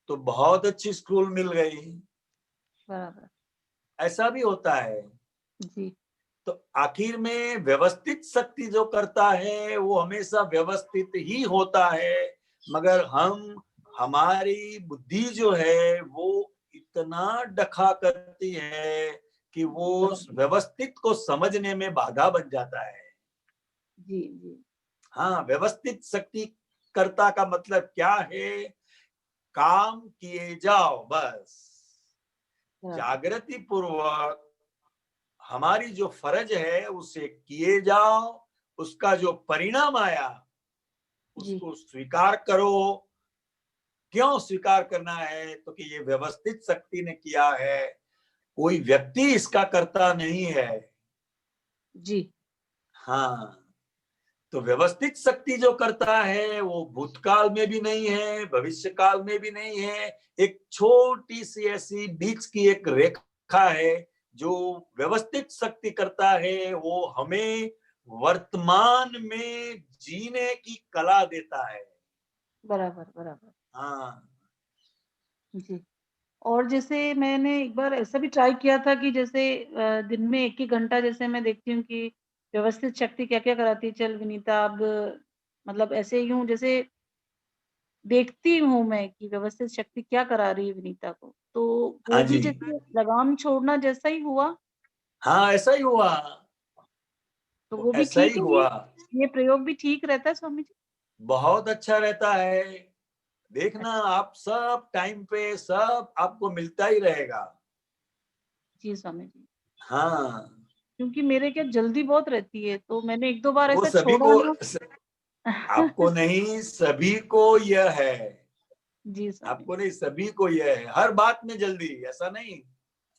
तो बहुत अच्छी स्कूल मिल गई। बराबर। ऐसा भी होता है। जी तो आखिर में व्यवस्थित शक्ति जो करता है वो हमेशा व्यवस्थित ही होता है। मगर हमारी बुद्धि जो है वो इतना डखा करती है कि वो बराबर। व्यवस्थित को समझने में बाधा बन जाता है। जी जी हाँ, व्यवस्थित शक्ति कर्ता का मतलब क्या है, काम किए जाओ बस, बराबर। जागृति पूर्वक हमारी जो फर्ज है उसे किए जाओ, उसका जो परिणाम आया जी उसको स्वीकार करो। क्यों स्वीकार करना है, तो कि ये व्यवस्थित शक्ति ने किया है, कोई व्यक्ति इसका करता नहीं है। जी हाँ, तो व्यवस्थित शक्ति जो करता है वो भूतकाल में भी नहीं है, भविष्य काल में भी नहीं है। एक छोटी सी ऐसी बीच की एक रेखा है। जो व्यवस्थित शक्ति करता है वो हमें वर्तमान में जीने की कला देता है। बराबर बराबर। हाँ जी और जैसे मैंने एक बार ऐसा भी ट्राई किया था कि जैसे दिन में 1 ही घंटा, जैसे मैं देखती हूँ कि व्यवस्थित शक्ति क्या-क्या कराती है। चल विनीता, अब मतलब ऐसे ही हूँ, जैसे देखती हूँ मैं कि व्यवस्थित शक्ति क्या करा रही है विनीता को। तो हाँ वो भी जी, जैसे लगाम छोड़ना जैसा ही हुआ, हाँ ऐसा ही हुआ, तो वो वो भी ऐसा ही ठीक है हुआ। ये प्रयोग भी ठीक रहता है स्वामी जी? बहुत अच्छा रहता है। देखना, अच्छा, आप सब टाइम पे सब आपको मिलता ही रहेगा। जी स्वामी जी। हाँ, क्योंकि मेरे क्या जल्दी बहुत रहती है, तो मैंने 1-2 बार वो ऐसा सभी छोड़ा को, ना। आपको नहीं सभी को यह है, जी स्वामी आपको जी। नहीं सभी को यह है। हर बात में जल्दी, ऐसा नहीं,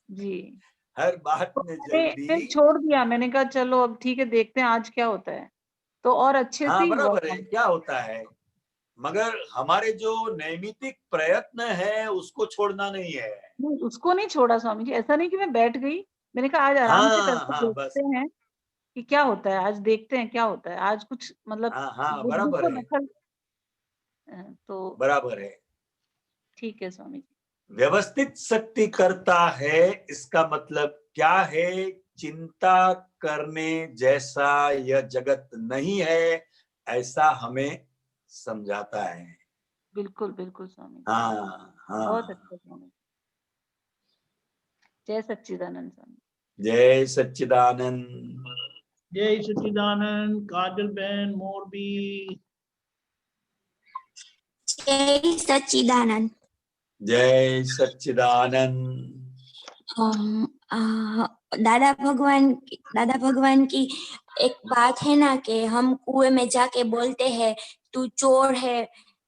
जी। हर बात तो में मैंने जल्दी। फिर छोड़ दिया, मैंने कहा चलो अब ठीक है, देखते हैं आज क्या होता है। तो और अच्छे से हाँ ही हुआ बराबर है, काम। क्या होता है, मगर हमारे जो नैमित्तिक प्रयत्न है उसको छोड़ना नहीं है। नहीं, उसको नहीं छोड़ा स्वामी जी, ऐसा नहीं कि मैं बैठ गई। मैंने कहा आज आराम से हाँ करके हाँ, देखते बस, हैं कि क्या होता है, आज देखते हैं क्या होता है। आज कुछ मतलब हाँ हाँ, बुद्धि बराबर को है, दखल तो बराबर है। ठीक है स्वामी जी। व्यवस्थित शक्ति करता है, इसका मतलब क्या है, चिंता करने जैसा यह जगत नहीं है, ऐसा हमें समझाता है। बिल्कुल, बिल्कुल स्वामी जी। हाँ बहुत हाँ, अच्छा स्वामी जी। जय सच्चिदानंद स्वामी। जय सच्चिदानंद। जय सच्चिदानंद। काजल बहन मोरबी। जय सच्चिदानंद। जय सच्चिदानंद। दादा भगवान की एक बात है ना कि हम कुएं में जाके बोलते हैं तू चोर है,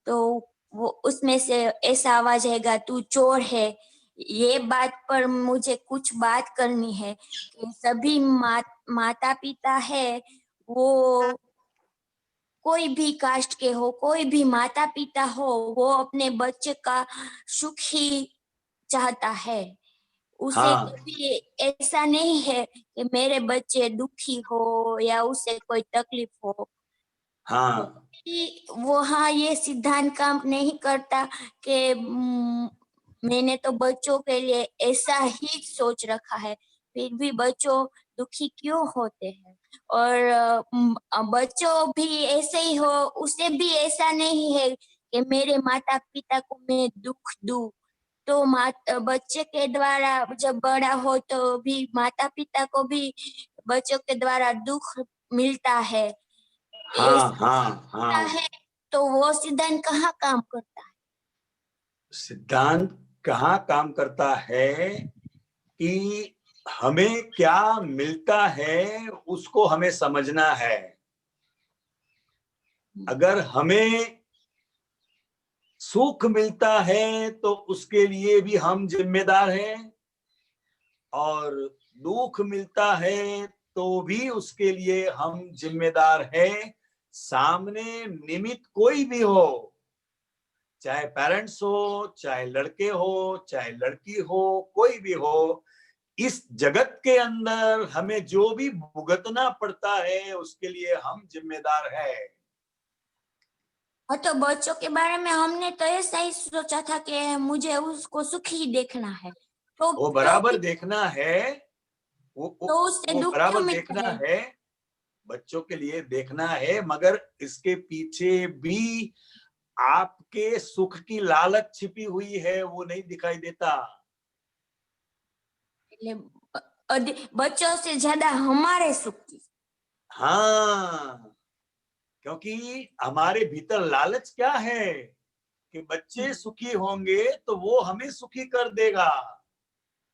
तो वो उसमें से ऐसा आवाज आएगा तू चोर है। ये बात पर मुझे कुछ बात करनी है कि सभी माता पिता है, वो कोई भी कास्ट के हो, कोई भी माता पिता हो, वो अपने बच्चे का सुख ही चाहता है। उसे हाँ। कभी ऐसा नहीं है कि मेरे बच्चे दुखी हो या उसे कोई तकलीफ हो। हाँ वो हाँ ये सिद्धांत काम नहीं करता कि मैंने तो बच्चों के लिए ऐसा ही सोच रखा है, फिर भी बच्चों दुखी क्यों होते हैं। और बच्चों भी ऐसे ही हो, उसे भी ऐसा नहीं है कि मेरे माता पिता को मैं दुख दूं। तो बच्चे के द्वारा जब बड़ा हो तो भी माता पिता को भी बच्चों के द्वारा दुख मिलता है। हाँ हाँ हाँ। है तो वो सिद्धांत कहाँ काम करता है? सिद्धांत कहाँ काम करता है कि हमें क्या मिलता है उसको हमें समझना है। अगर हमें सुख मिलता है तो उसके लिए भी हम जिम्मेदार हैं, और दुख मिलता है तो भी उसके लिए हम जिम्मेदार हैं। सामने निमित्त कोई भी हो, चाहे पेरेंट्स हो, चाहे लड़के हो, चाहे लड़की हो, कोई भी हो, इस जगत के अंदर हमें जो भी भुगतना पड़ता है उसके लिए हम जिम्मेदार हैं। हाँ तो बच्चों के बारे में हमने तो ऐसा ही सोचा था कि मुझे उसको सुखी देखना है, तो वो बराबर देखना है, तो उससे वो दुख क्यों बराबर मिलता देखना है? है, बच्चों के लिए देखना है, मगर इसके पीछे भी आपके सुख की लालच छिपी हुई है, वो नहीं दिखाई देता। बच्चों से ज्यादा हमारे सुख की। हाँ, क्योंकि हमारे भीतर लालच क्या है कि बच्चे सुखी होंगे तो वो हमें सुखी कर देगा।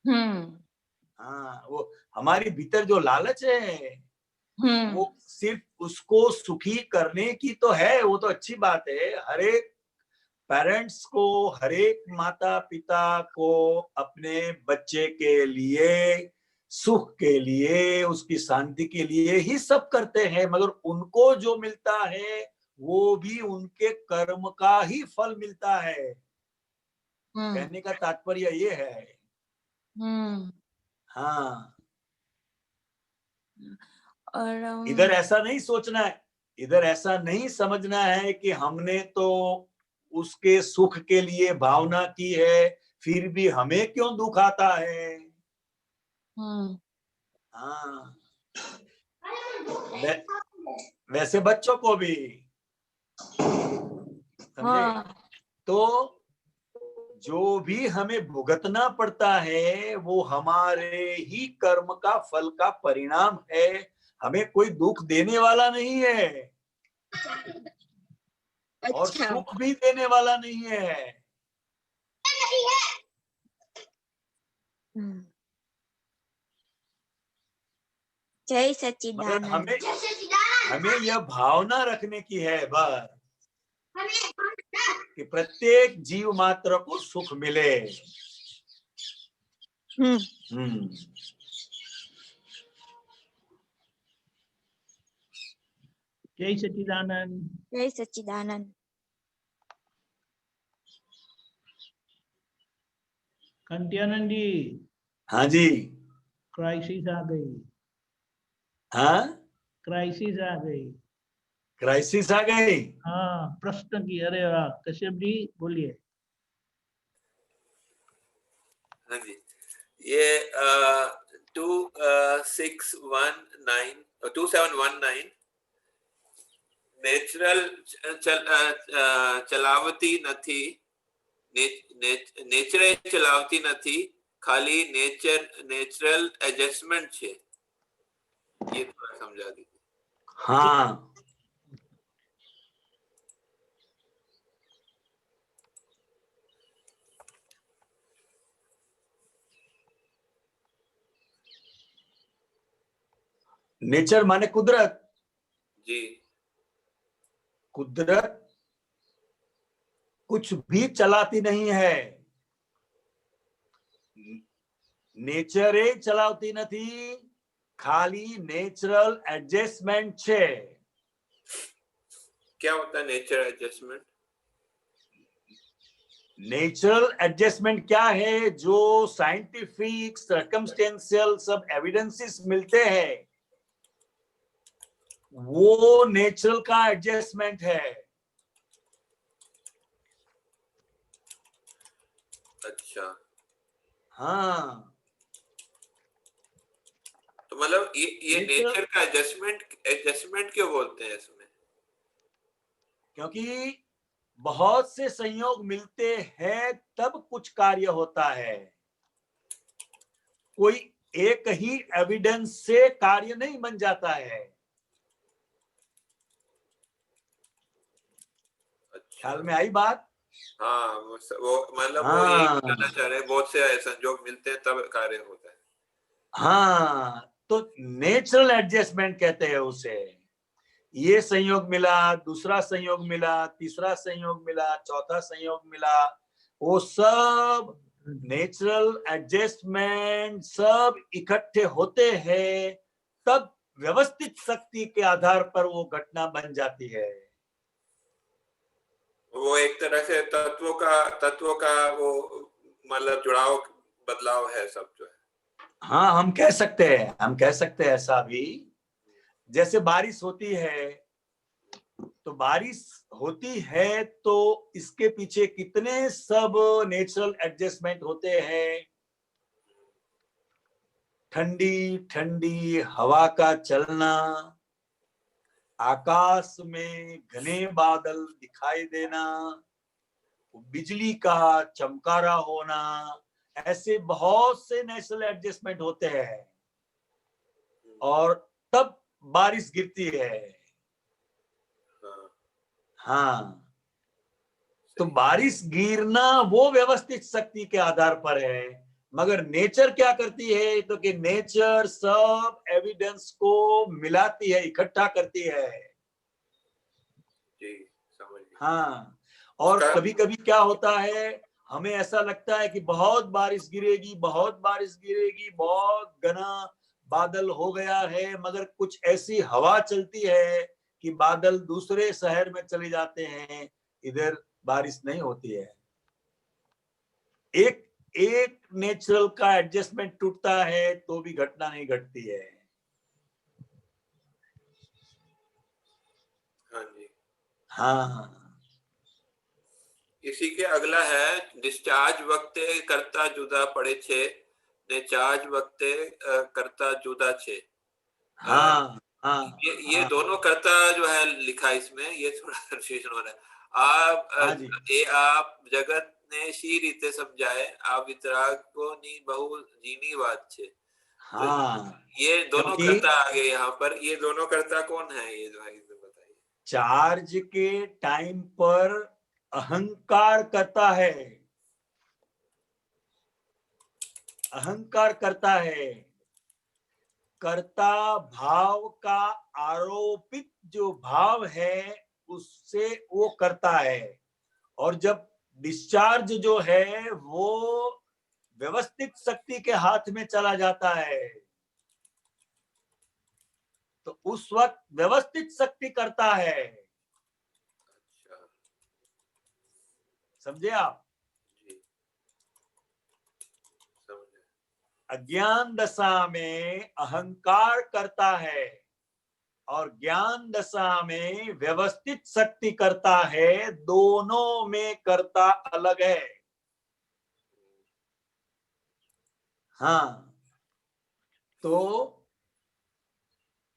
हाँ, वो हमारे भीतर जो लालच है वो सिर्फ उसको सुखी करने की तो है, वो तो अच्छी बात है। हर एक पेरेंट्स को, हर एक माता पिता को अपने बच्चे के लिए, सुख के लिए, उसकी शांति के लिए ही सब करते हैं, मगर उनको जो मिलता है वो भी उनके कर्म का ही फल मिलता है। कहने का तात्पर्य ये है। हाँ, और इधर ऐसा नहीं सोचना है, इधर ऐसा नहीं समझना है कि हमने तो उसके सुख के लिए भावना की है, फिर भी हमें क्यों दुख आता है। हाँ, वैसे बच्चों को भी समझे। तो जो भी हमें भुगतना पड़ता है वो हमारे ही कर्म का फल का परिणाम है, हमें कोई दुख देने वाला नहीं है और सुख भी देने वाला नहीं है। जय मगर सच्चिदानंद। हमें यह भावना रखने की है बस कि प्रत्येक जीव मात्र को सुख मिले। जय सच्चिदानंद। जय सच्चिदानंद। कंटियानंद जी। हाँ जी। क्राइसिस आ गई। हाँ, क्राइसिस आ गई। क्राइसिस आ गई। हाँ, प्रश्न की। अरे वाह, कश्यप जी बोलिए। हाँ जी, ये 2719 नेचुरल चलावती નથી, नेचरे चलावती નથી, खाली नेचुरल एडजस्टमेंट છે, ये थोड़ा समझा दीजिए। हाँ, नेचर माने कुदरत। जी, कुदरत कुछ भी चलाती नहीं है, नेचरे चलावती નથી, खाली नेचुरल एडजस्टमेंट છે। क्या होता है नेचर एडजस्टमेंट? नेचुरल एडजस्टमेंट क्या है? जो साइंटिफिक सर्कमस्टेंशियल सब एविडेंसेस मिलते हैं वो नेचुरल का एडजस्टमेंट है। अच्छा, हाँ, तो मतलब ये Nature- नेचर का एडजस्टमेंट क्यों बोलते हैं इसमें? क्योंकि बहुत से संयोग मिलते हैं तब कुछ कार्य होता है। कोई एक ही एविडेंस से कार्य नहीं बन जाता है। अच्छा, ख्याल में आई बात? हाँ, वो मतलब वो हाँ। यही बताना चाह रहे हैं, बहुत से संयोग मिलते हैं तब कार्य होता है। हाँ, तो नेचुरल एडजस्टमेंट कहते हैं उसे। ये संयोग मिला, दूसरा संयोग मिला, तीसरा संयोग मिला, चौथा संयोग मिला, वो सब नेचुरल एडजस्टमेंट सब इकट्ठे होते हैं तब व्यवस्थित शक्ति के आधार पर वो घटना बन जाती है। वो एक तरह से तत्वों का वो मतलब जुड़ाव बदलाव है सब जो है। हाँ, हम कह सकते हैं ऐसा भी। जैसे बारिश होती है तो इसके पीछे कितने सब नेचुरल एडजस्टमेंट होते हैं। ठंडी ठंडी हवा का चलना, आकाश में घने बादल दिखाई देना, बिजली का चमकारा होना, ऐसे बहुत से नेचुरल एडजस्टमेंट होते हैं और तब बारिश गिरती है। हाँ, तो बारिश गिरना वो व्यवस्थित शक्ति के आधार पर है। मगर नेचर क्या करती है? तो कि नेचर सब एविडेंस को मिलाती है, इकट्ठा करती है। जी, समझ गया। हाँ, और कभी कभी क्या होता है, हमें ऐसा लगता है कि बहुत बारिश गिरेगी, बहुत घना बादल हो गया है, मगर कुछ ऐसी हवा चलती है कि बादल दूसरे शहर में चले जाते हैं, इधर बारिश नहीं होती है। एक नेचुरल का एडजस्टमेंट टूटता है तो भी घटना नहीं घटती है। हाँ जी। हाँ, इसी के अगला है डिस्चार्ज वक्ते कर्ता जुदा पड़े छे ने चार्ज वक्ते कर्ता जुदा छे। हाँ, हाँ, ये हाँ, दोनों कर्ता जो है लिखा इसमें, ये थोड़ा कंफ्यूजन हो रहा है। आप जगत ने सी रीते समझाए आ वितराग को नी बहु जीनी बात छे। हाँ, तो ये दोनों कर्ता आ गए यहाँ पर। ये दोनों कर्ता कौन है ये भाई बताइए। चार्ज के टाइम पर अहंकार करता है, कर्ता भाव का आरोपित जो भाव है उससे वो करता है। और जब डिस्चार्ज जो है वो व्यवस्थित शक्ति के हाथ में चला जाता है तो उस वक्त व्यवस्थित शक्ति करता है। अच्छा, समझे आप? जी, समझे। अज्ञान दशा में अहंकार करता है और ज्ञान दशा में व्यवस्थित शक्ति करता है। दोनों में कर्ता अलग है। हाँ, तो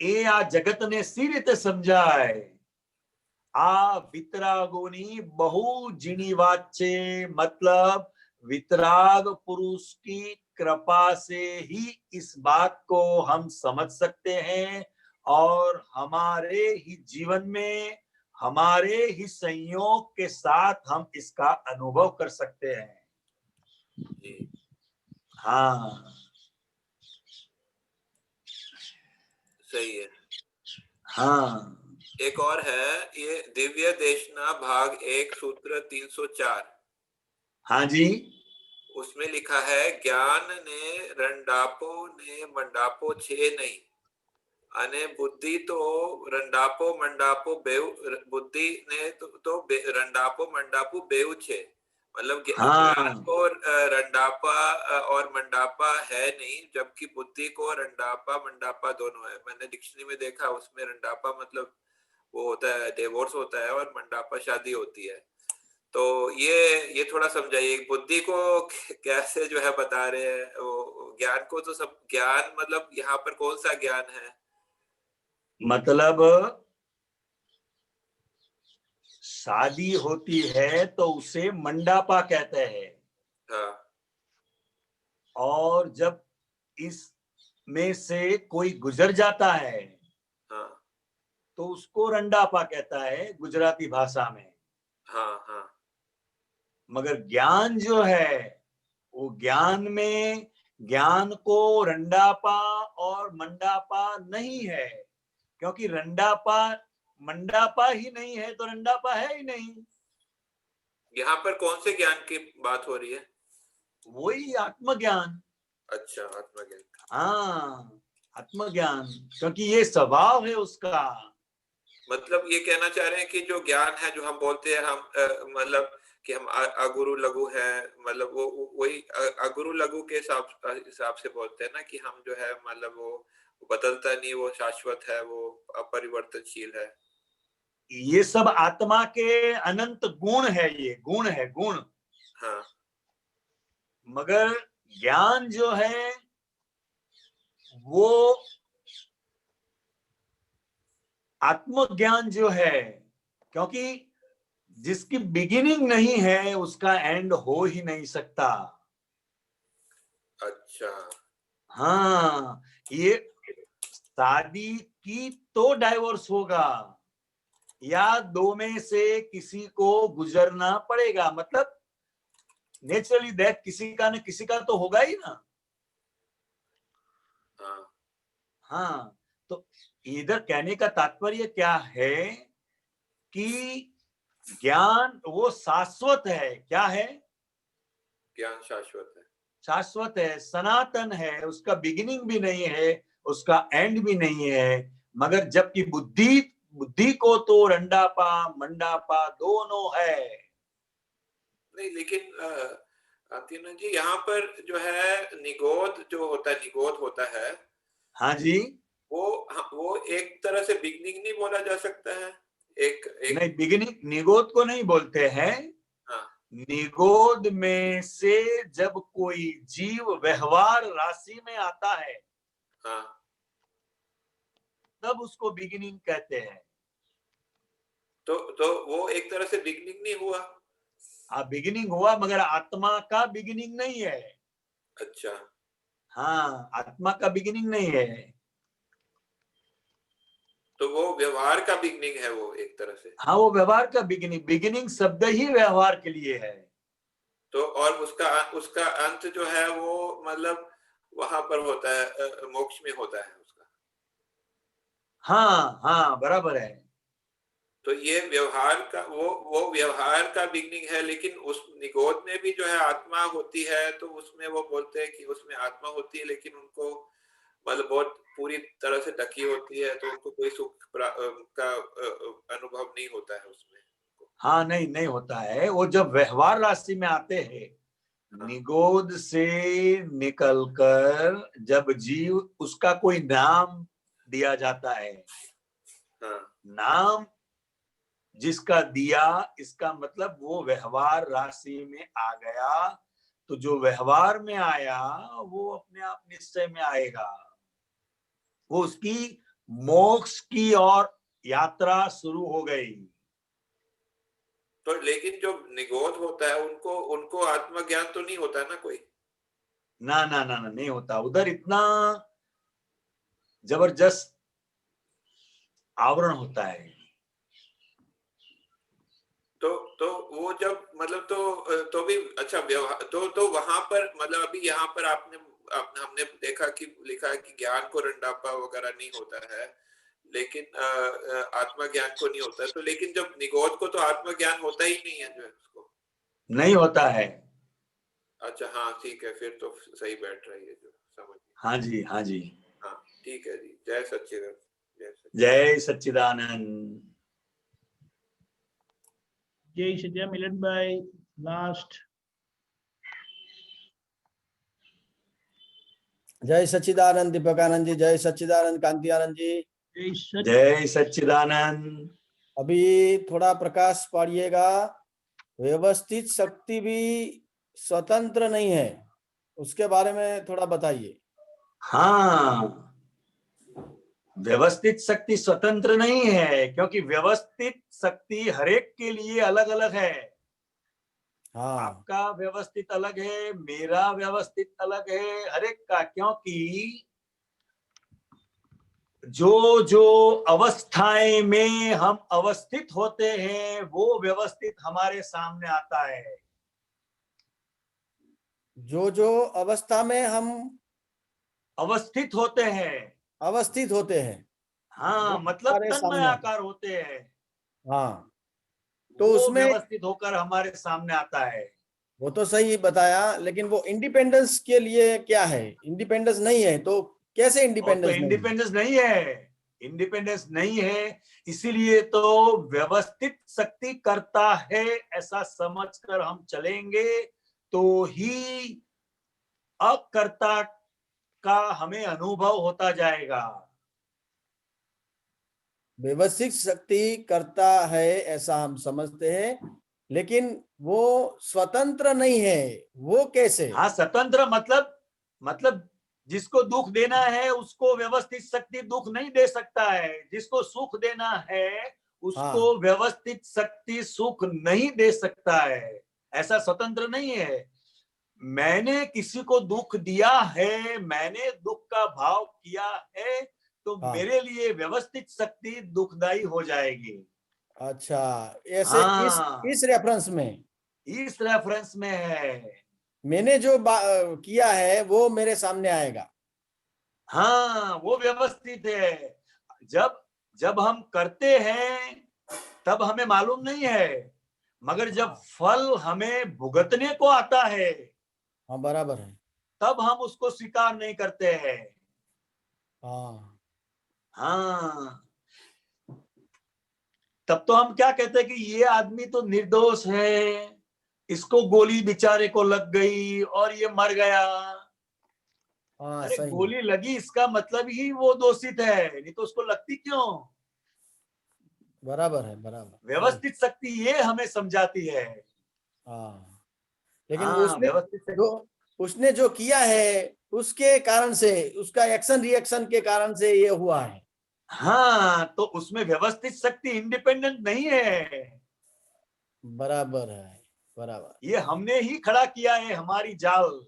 ये आ जगत ने सी रीते समझाए आ वितरागोनी बहु जिनी वाचे, मतलब वितराग पुरुष की कृपा से ही इस बात को हम समझ सकते हैं और हमारे ही जीवन में हमारे ही संयोग के साथ हम इसका अनुभव कर सकते हैं। जी, हाँ, सही है। हाँ, एक और है ये दिव्य देशना भाग 1 सूत्र 304। हाँ जी। उसमें लिखा है ज्ञान ने रंडापो ने मंडापो छे नहीं अने बुद्धि तो रंडापो मंडापो बेव बुद्धि ने तो रंडापो मंडापो बेव छे मतलब हाँ। ज्ञान को रंडापा और मंडापा है नहीं, जबकि बुद्धि को रंडापा मंडापा दोनों है। मैंने डिक्शनरी में देखा, उसमें रंडापा मतलब वो होता है डिवोर्स होता है, और मंडापा शादी होती है। तो ये थोड़ा समझाइए, बुद्धि को कैसे जो है बता रहे हैं, वो ज्ञान को तो सब ज्ञान मतलब यहाँ पर कौन सा ज्ञान है? मतलब शादी होती है तो उसे मंडापा कहते हैं, हाँ और जब इसमें से कोई गुजर जाता है हाँ तो उसको रंडापा कहता है गुजराती भाषा में। हाँ हाँ मगर ज्ञान जो है वो ज्ञान में ज्ञान को रंडापा और मंडापा नहीं है, क्योंकि रंडापा मंडापा ही नहीं है तो रंडापा है ही नहीं। यहाँ पर कौन से ज्ञान की बात हो रही है? वही आत्मज्ञान। अच्छा, आत्मज्ञान। हाँ, आत्मज्ञान, क्योंकि ये स्वभाव है उसका। मतलब ये कहना चाह रहे हैं कि जो ज्ञान है, जो हम बोलते हैं हम मतलब कि हम अगुरु लघु है, मतलब वो वही अगुरु लघु के हिसाब से बोलते हैं ना, कि हम जो है मतलब वो बदलता नहीं, वो शाश्वत है, वो अपरिवर्तनशील है। ये सब आत्मा के अनंत गुण है, ये गुण है, गुण। हाँ मगर ज्ञान जो है वो आत्मज्ञान जो है, क्योंकि जिसकी बिगिनिंग नहीं है उसका एंड हो ही नहीं सकता। अच्छा। हाँ, ये शादी की तो डाइवोर्स होगा, या दो में से किसी को गुजरना पड़ेगा, मतलब नेचुरली डेथ किसी का न किसी का तो होगा ही ना। हाँ हाँ, तो इधर कहने का तात्पर्य क्या है कि ज्ञान वो शाश्वत है। क्या है? ज्ञान शाश्वत है। शाश्वत है, सनातन है, उसका बिगिनिंग भी नहीं है, उसका एंड भी नहीं है। मगर जबकि बुद्धि बुद्धि को तो रंडापा मंडापा दोनों है। नहीं, लेकिन तीनों जी यहाँ पर जो है निगोद जो होता है, निगोद होता है, हाँ जी। वो एक तरह से बिगनिंग नहीं बोला जा सकता है? एक नहीं, बिगिनिंग निगोद को नहीं बोलते हैं। हाँ निगोद में से जब कोई जीव व्यवहार राशि में आता है हाँ। तब उसको बिगिनिंग कहते हैं। तो वो एक तरह से बिगनिंग नहीं हुआ? हाँ, बिगिनिंग हुआ, मगर आत्मा का बिगिनिंग नहीं है। अच्छा। हाँ, आत्मा का बिगिनिंग नहीं है। तो वो व्यवहार का बिगनिंग है, वो एक तरह से। हाँ, वो व्यवहार का बिगिनिंग, बिगिनिंग शब्द ही व्यवहार के लिए है। तो और उसका अंत जो है वो मतलब वहां पर होता है, मोक्ष में होता है उसका। हाँ हाँ, बराबर है। तो ये व्यवहार का वो व्यवहार का बिगनिंग है, लेकिन उस निगोद में भी जो है आत्मा होती है, तो उसमें वो बोलते हैं कि उसमें आत्मा होती है, लेकिन उनको मतलब बहुत पूरी तरह से ढकी होती है, तो उनको कोई सुख का अनुभव नहीं होता है उसमें। हाँ, नहीं नहीं होता है। वो जब व्यवहार राशि में आते हैं, हाँ निगोद से निकलकर जब जीव, उसका कोई नाम दिया जाता है। हाँ नाम जिसका दिया, इसका मतलब वो व्यवहार राशि में आ गया। तो जो व्यवहार में आया वो अपने आप निश्चय में आएगा। वो उसकी मोक्ष की और यात्रा शुरू हो गई। तो लेकिन जो निगोद होता है उनको उनको आत्मज्ञान तो नहीं होता है ना कोई? ना ना ना ना, नहीं होता। उधर इतना जबरदस्त आवरण होता है। तो वो जब मतलब तो भी अच्छा व्यवहार तो वहां पर मतलब अभी यहाँ पर हमने देखा कि लिखा है कि ज्ञान को रंडापा वगैरह नहीं होता है, लेकिन आत्मा ज्ञान को नहीं होता है। तो लेकिन जब निगोद को तो आत्मा ज्ञान होता ही नहीं है जो है उसको। नहीं होता है। अच्छा हाँ ठीक है, फिर तो सही बैठ रही है, जो समझ। हाँ जी, हाँ जी। हाँ ठीक है जी। जय सच्चिदानंद। जय सच्चिदानंद। जय सच्चिदानंद मिलन भाई। लास्ट। जय सच्चिदानंद दीपकानंद जी, जय सच्चिदानंद कांति आनंद जी। जय सच्चिदानंद। अभी थोड़ा प्रकाश पाड़िएगा। व्यवस्थित शक्ति भी स्वतंत्र नहीं है, उसके बारे में थोड़ा बताइए। हाँ, व्यवस्थित शक्ति स्वतंत्र नहीं है, क्योंकि व्यवस्थित शक्ति हरेक के लिए अलग अलग है। हाँ, आपका व्यवस्थित अलग है, मेरा व्यवस्थित अलग है, हरेक का। क्योंकि जो जो अवस्थाएं में हम अवस्थित होते हैं वो व्यवस्थित हमारे सामने आता है। जो जो अवस्था में हम अवस्थित होते हैं, हाँ, मतलब हमारे सामने तन्मयाकार होते हैं, हाँ, तो वो उसमें व्यवस्थित होकर हमारे सामने आता है। वो तो सही बताया, लेकिन वो इंडिपेंडेंस के लिए क्या है? इंडिपेंडेंस नहीं है तो कैसे और तो इंडिपेंडेंस नहीं है? इंडिपेंडेंस नहीं है, इंडिपेंडेंस नहीं है, इसीलिए तो व्यवस्थित शक्ति करता है ऐसा समझकर हम चलेंगे तो ही अकर्ता का हमें अनुभव होता जाएगा। व्यवस्थित शक्ति करता है ऐसा हम समझते हैं, लेकिन वो स्वतंत्र नहीं है, वो कैसे? हाँ, स्वतंत्र मतलब जिसको दुख देना है उसको व्यवस्थित शक्ति दुख नहीं दे सकता है, जिसको सुख देना है उसको हाँ, व्यवस्थित शक्ति सुख नहीं दे सकता है। ऐसा स्वतंत्र नहीं है। मैंने किसी को दुख दिया है, मैंने दुख का भाव किया है, तो हाँ, मेरे लिए व्यवस्थित शक्ति दुखदाई हो जाएगी। अच्छा, ऐसे हाँ, इस रेफरेंस में, इस रेफरेंस में है। मैंने जो किया है वो मेरे सामने आएगा। हाँ, वो व्यवस्थित है। जब हम करते हैं तब हमें मालूम नहीं है, मगर जब फल हमें भुगतने को आता है हाँ, बराबर है। तब हम उसको स्वीकार नहीं करते हैं। हाँ, हाँ, तब तो हम क्या कहते हैं कि ये आदमी तो निर्दोष है, इसको गोली बेचारे को लग गई और ये मर गया। हाँ, अरे सही है। गोली लगी इसका मतलब ही वो दोषित है, नहीं तो उसको लगती क्यों? बराबर है, बराबर। व्यवस्थित शक्ति ये हमें समझाती है। हाँ, लेकिन हाँ, व्यवस्थित उसने जो किया है उसके कारण से, उसका एक्शन रिएक्शन के कारण से ये हुआ है। हाँ, तो उसमें व्यवस्थित शक्ति इंडिपेंडेंट नहीं है। बराबर है, बराबर। ये हमने ही खड़ा किया है, हमारी जाल।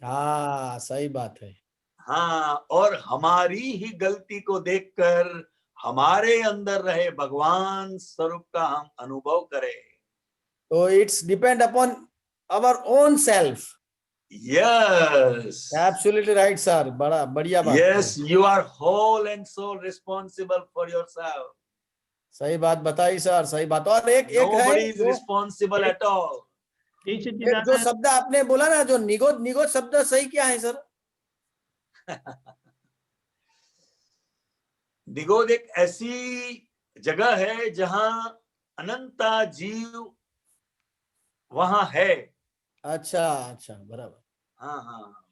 हाँ, सही बात है। हाँ, और हमारी ही गलती को देखकर हमारे अंदर रहे भगवान स्वरूप का हम अनुभव करें। तो it's depend upon our own self. Yes, absolutely right sir, बड़ा बढ़िया बात। Yes, you are whole and sole responsible for yourself. सही बात बताई सर, सही बात। और एक है nobody is responsible at all. जो शब्द आपने बोला ना, जो निगोद, निगोद शब्द सही क्या है सर? निगोद एक ऐसी जगह है जहां अनंता जीव वहां है। अच्छा, अच्छा, बराबर। हाँ, हाँ,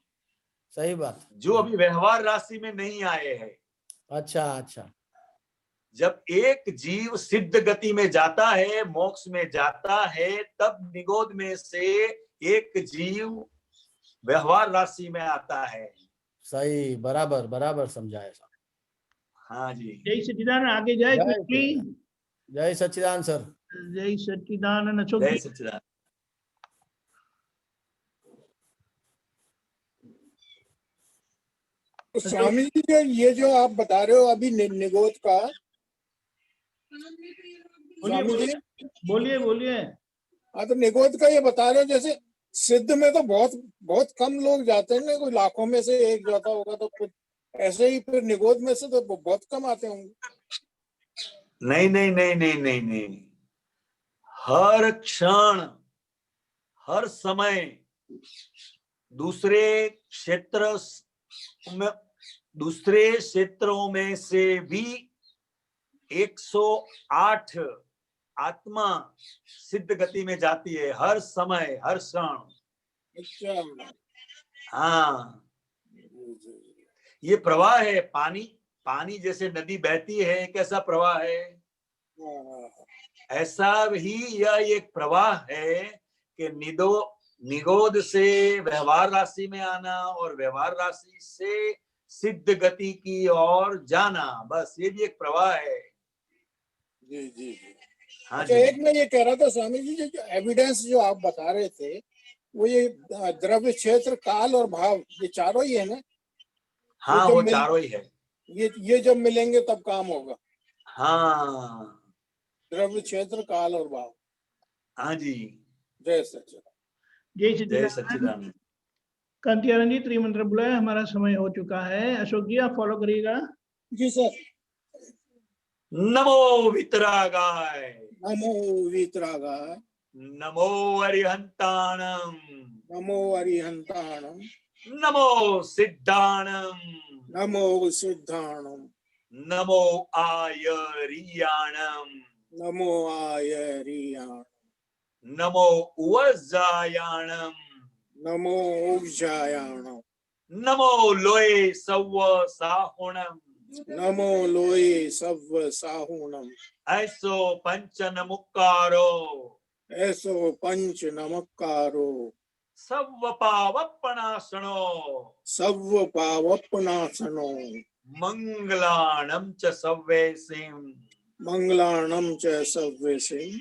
सही बात। जो अभी व्यवहार राशि में नहीं आए हैं। अच्छा, अच्छा। जब एक जीव सिद्ध गति में जाता है, मोक्ष में जाता है, तब निगोद में से एक जीव व्यवहार राशि में आता है। सही, बराबर बराबर समझाया सर। हाँ जी, जय सच्चिदानंद। आगे जाए क्विकली। जय सच्चिदानंद सर। जय सच्चिदानंद। अशोक जय जी। सच्चिदानंद। तो स्वामी जी जो आप बता रहे हो अभी निगोद का, स्वामी जी बोलिए बोलिए। हाँ, तो निगोद का ये बता रहे हो, जैसे सिद्ध में तो बहुत बहुत कम लोग जाते हैं ना, कोई लाखों में से एक जाता होगा, तो कुछ ऐसे ही फिर निगोद में से तो बहुत कम आते होंगे। नहीं नहीं नहीं नहीं नहीं नहीं, हर क्षण हर समय दूसरे क्षेत्रों में से भी 108 आत्मा सिद्ध गति में जाती है हर समय हर क्षण। अच्छा। हाँ, ये प्रवाह है। पानी, पानी जैसे नदी बहती है, कैसा प्रवाह है, ऐसा ही यह एक प्रवाह है कि निगोद से व्यवहार राशि में आना और व्यवहार राशि से सिद्ध गति की ओर जाना, बस ये भी एक प्रवाह है। जी जी जी। हाँ अच्छा, जी। एक मैं ये कह रहा था स्वामी जी, जो एविडेंस जो आप बता रहे थे, वो ये द्रव्य, क्षेत्र, काल और भाव, ये चारों ही है ना? हाँ, वो चारों ही है। ये जब मिलेंगे तब काम होगा। हाँ, द्रव्य, क्षेत्र, काल और भाव। हाँ जी। जय सच्चिदानंद। जय जय सच्चिदानंद। सच्चिदानंद। कांतियानंद जी, त्रिमंत्र बुलाए, हमारा समय हो चुका है। अशोक जी, आप फॉलो करिएगा। जी सर। नमो वितरागाय, नमो वीतरागाय, नमो अरिहंताणम, नमो अरिहंताणम, नमो सिद्धाणम, नमो सिद्धाणम, नमो आयरियाणम, नमो आयरियाण, नमो उवज्जायाणम, नमो उपजायाणम, नमो लोये सव्व साहुणम, नमो लोये सव्व साहुणम, ऐसो पंच नमुक्कारो, ऐसो पंच नमक्कारो, सव्व पावपनाशनो, सव्व पावपनाशनो, मंगलाणम च सव्वेसिम, मंगलाणम च सव्वेसिम,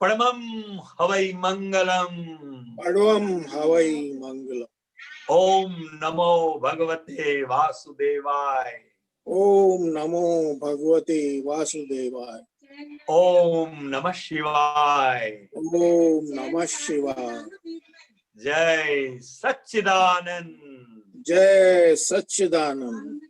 परमं हवै मंगलम। परमं हवै मंगलम। ओम नमो भगवते वासुदेवाय, ओम नमो भगवते वासुदेवाय, ओम नमः शिवाय, ओम नमः शिवाय। जय सच्चिदानंद। जय सच्चिदानंद।